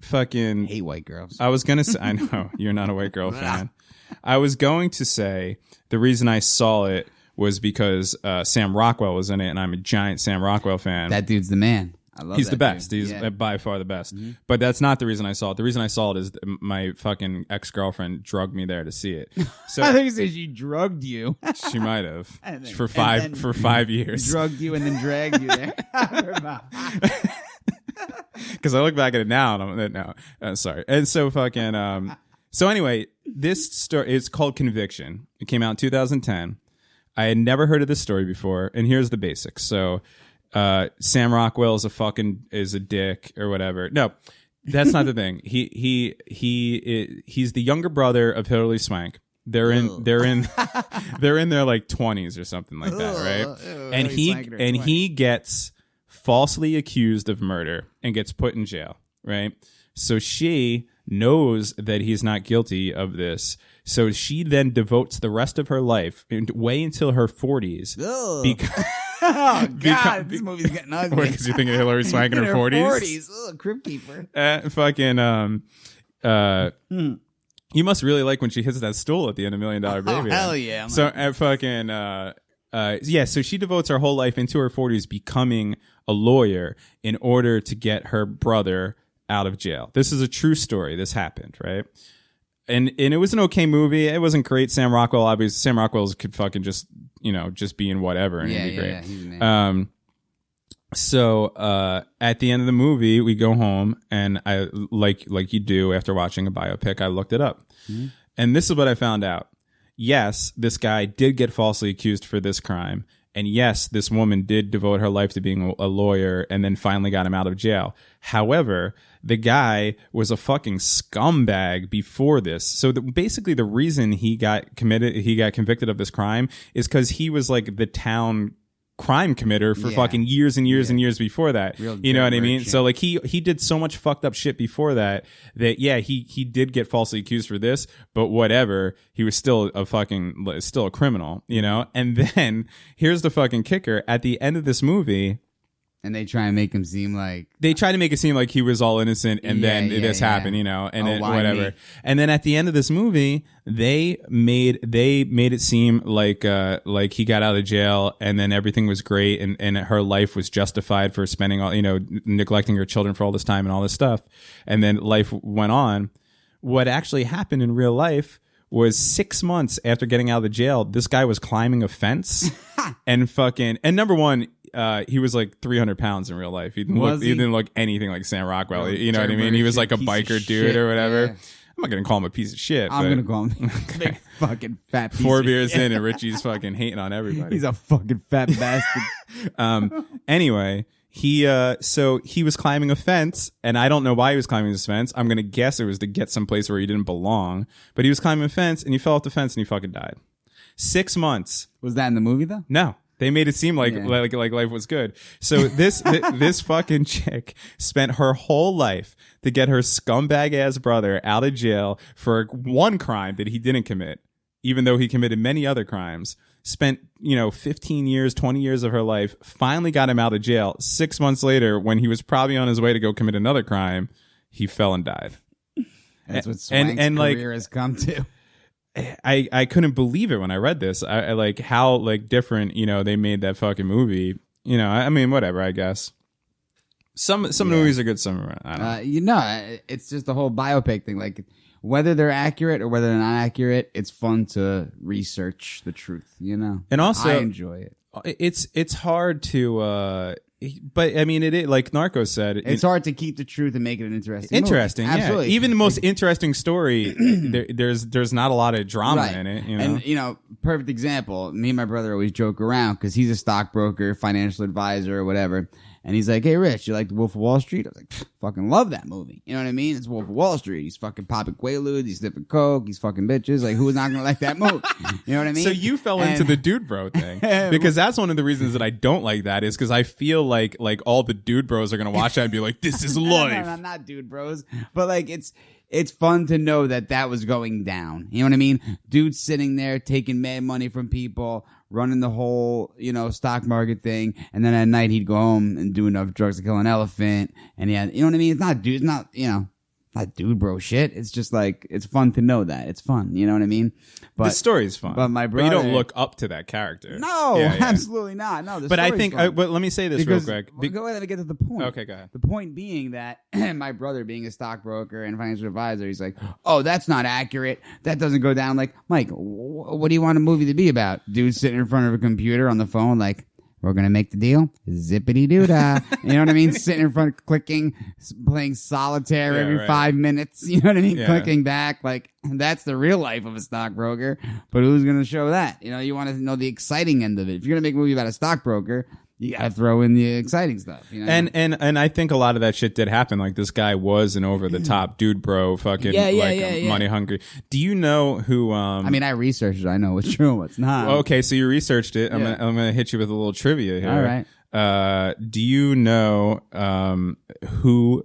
Fucking hate white girls. I was gonna say, I know you're not a white girl fan. I was going to say the reason I saw it was because Sam Rockwell was in it, and I'm a giant Sam Rockwell fan. That dude's the man. I love He's that the best. dude. He's by far the best. Mm-hmm. But that's not the reason I saw it. The reason I saw it is my fucking ex-girlfriend drugged me there to see it. So I think you said she drugged you. She might have for 5 years. Drugged you and then dragged you there. Because I look back at it now and I'm sorry. And so fucking so anyway, this story is called Conviction. It came out in 2010. I had never heard of this story before, and here's the basics. So Sam Rockwell is a dick or whatever. No, that's not the thing. He's the younger brother of Hilary Swank. They're in their like 20s or something like that, right? And he gets falsely accused of murder and gets put in jail, right? So she knows that he's not guilty of this. So she then devotes the rest of her life, way until her 40s. Because, oh, God, this movie's getting ugly. Because you're thinking of Hilary Swank in her 40s? Ugh, Crypt Keeper. You must really like when she hits that stool at the end of $1 Million Baby. Oh, hell yeah. So she devotes her whole life into her 40s becoming a lawyer in order to get her brother out of jail. This is a true story. This happened, right? And it was an okay movie. It wasn't great. Sam Rockwell could fucking just be in whatever and it'd be great. He's amazing. So at the end of the movie, we go home and I like you do after watching a biopic, I looked it up. Mm-hmm. And this is what I found out. Yes, this guy did get falsely accused for this crime. And yes, this woman did devote her life to being a lawyer and then finally got him out of jail. However, the guy was a fucking scumbag before this. So basically the reason he got convicted of this crime is because he was like the town crime committer for fucking years and years and years before that. You know what I mean? So like he did so much fucked up shit before that he did get falsely accused for this, but whatever, he was still a criminal, you know? And then here's the fucking kicker. At the end of this movie, and they try and make him seem like he was all innocent, and then this happened, you know, and then whatever. Me? And then at the end of this movie, they made it seem like he got out of jail, and then everything was great, and her life was justified for spending all, you know, neglecting her children for all this time and all this stuff, and then life went on. What actually happened in real life was 6 months after getting out of the jail, this guy was climbing a fence and number one, he was like 300 pounds in real life. He didn't look anything like Sam Rockwell. You know what I mean? He was like a biker dude or whatever. Yeah. I'm not going to call him a piece of shit. I'm going to call him a big fucking fat piece 4 beers in and Richie's fucking hating on everybody. He's a fucking fat bastard. Anyway, he was climbing a fence, and I don't know why he was climbing this fence. I'm going to guess it was to get someplace where he didn't belong. But he was climbing a fence, and he fell off the fence, and he fucking died. 6 months. Was that in the movie, though? No. They made it seem like life was good. So this fucking chick spent her whole life to get her scumbag ass brother out of jail for one crime that he didn't commit, even though he committed many other crimes. Spent 15 years, 20 years of her life. Finally got him out of jail. 6 months later, when he was probably on his way to go commit another crime, he fell and died. That's what Swank's career has come to. I couldn't believe it when I read this. I like how like different, you know, they made that fucking movie. You know, I mean, whatever, I guess. Some movies are good, some are I don't know. You know, it's just the whole biopic thing. Like, whether they're accurate or whether they're not accurate, it's fun to research the truth, you know? And also, I enjoy it. It's hard to, but I mean, like Narcos said, it's hard to keep the truth and make it an interesting Interesting, movie. yeah. Absolutely. Even the most interesting story, there's not a lot of drama in it, you know? And, you know, perfect example, me and my brother always joke around because he's a stockbroker, financial advisor, or whatever. And he's like, hey, Rich, you like The Wolf of Wall Street? I was like, fucking love that movie. You know what I mean? It's Wolf of Wall Street. He's fucking popping Quaaludes. He's sniffing coke. He's fucking bitches. Like, who is not going to like that movie? You know what I mean? So you fell into the dude bro thing. Because that's one of the reasons that I don't like that is because I feel like all the dude bros are going to watch that and be like, this is life. No, not dude bros. But, like, it's fun to know that was going down. You know what I mean? Dude's sitting there taking mad money from people, running the whole, you know, stock market thing, and then at night he'd go home and do enough drugs to kill an elephant. And yeah, you know what I mean? It's not, you know, not dude bro shit. It's just like, it's fun to know that. It's fun. You know what I mean? But the story's fun. But my brother, you don't look up to that character. No, Yeah. absolutely not. No, but I think, but let me say this real quick. Go ahead, let me get to the point. Okay, go ahead. The point being that my brother, being a stockbroker and financial advisor, he's like, oh, that's not accurate. That doesn't go down. Like, Mike, what do you want a movie to be about? Dude sitting in front of a computer on the phone, like, we're going to make the deal. Zippity-doo-dah. You know what I mean? Sitting in front, clicking, playing solitaire every 5 minutes. You know what I mean? Yeah. Clicking back. Like, that's the real life of a stockbroker. But who's going to show that? You know, you want to know the exciting end of it. If you're going to make a movie about a stockbroker, you got to throw in the exciting stuff. You know? And I think a lot of that shit did happen. Like, this guy was an over-the-top dude bro, fucking money hungry. Do you know who... I mean, I researched it. I know what's true and what's not. Okay, so you researched it. I'm gonna hit you with a little trivia here. All right. Do you know who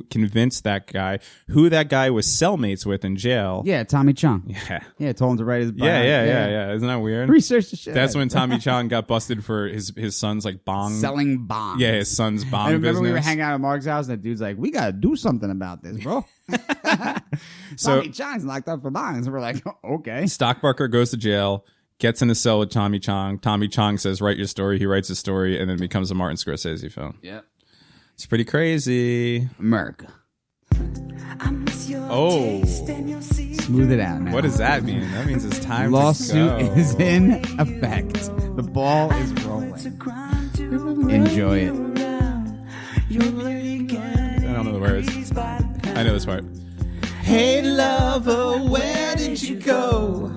convinced that guy, who that guy was cellmates with in jail? Yeah, Tommy Chong. Yeah. Yeah, told him to write his bio. Yeah. Isn't that weird? Research the shit. That's when Tommy Chong got busted for his son's like bong. Selling bongs. Yeah, his son's bong I remember business. we were hanging out at Mark's house and that dude's like, we got to do something about this, bro. So Tommy Chong's locked up for bongs. And we're like, okay. Stockbroker goes to jail, gets in a cell with Tommy Chong. Tommy Chong says, write your story. He writes a story and then becomes a Martin Scorsese film. Yep. It's pretty crazy. America. Oh. Smooth it out now. What does that mean? That means it's time Lawsuit to go. is in effect. The ball is rolling. Enjoy it. I don't know the words. I know this part. Hey lover, where did you go?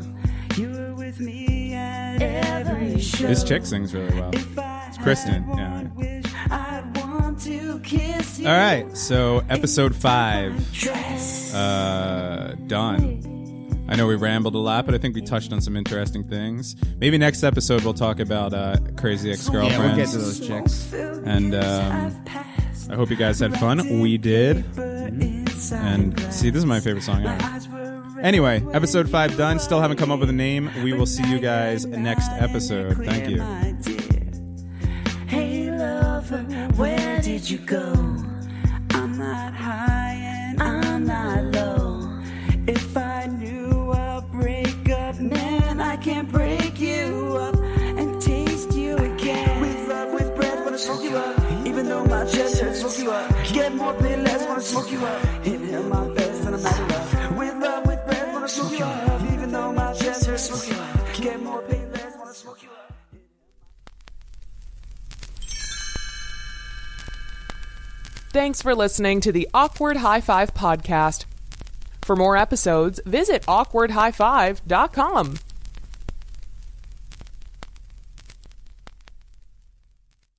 This chick sings really well. It's Kristen. Yeah. All right, so episode 5 done. I know we rambled a lot, but I think we touched on some interesting things. Maybe next episode we'll talk about crazy ex-girlfriends. Yeah, we'll get to those chicks. And I hope you guys had fun. We did. And see, this is my favorite song ever. Anyway, episode 5 done. Still haven't come up with a name. We will see you guys next episode. Thank you. Hey lover, where did you go? I'm not high and I'm not low. If I knew a breakup, man, I can't break you up and taste you again. With love, with breath, wanna smoke you up. Even though my chest hurts, smoke you up. Get more, pay less, wanna smoke you up. Inhale my best and I'm out of love. With love, with breath, wanna smoke you up. Even though my chest hurts, smoke you up. Get more, pay less, wanna smoke you up. Thanks for listening to the Awkward High Five podcast. For more episodes, visit awkwardhighfive.com.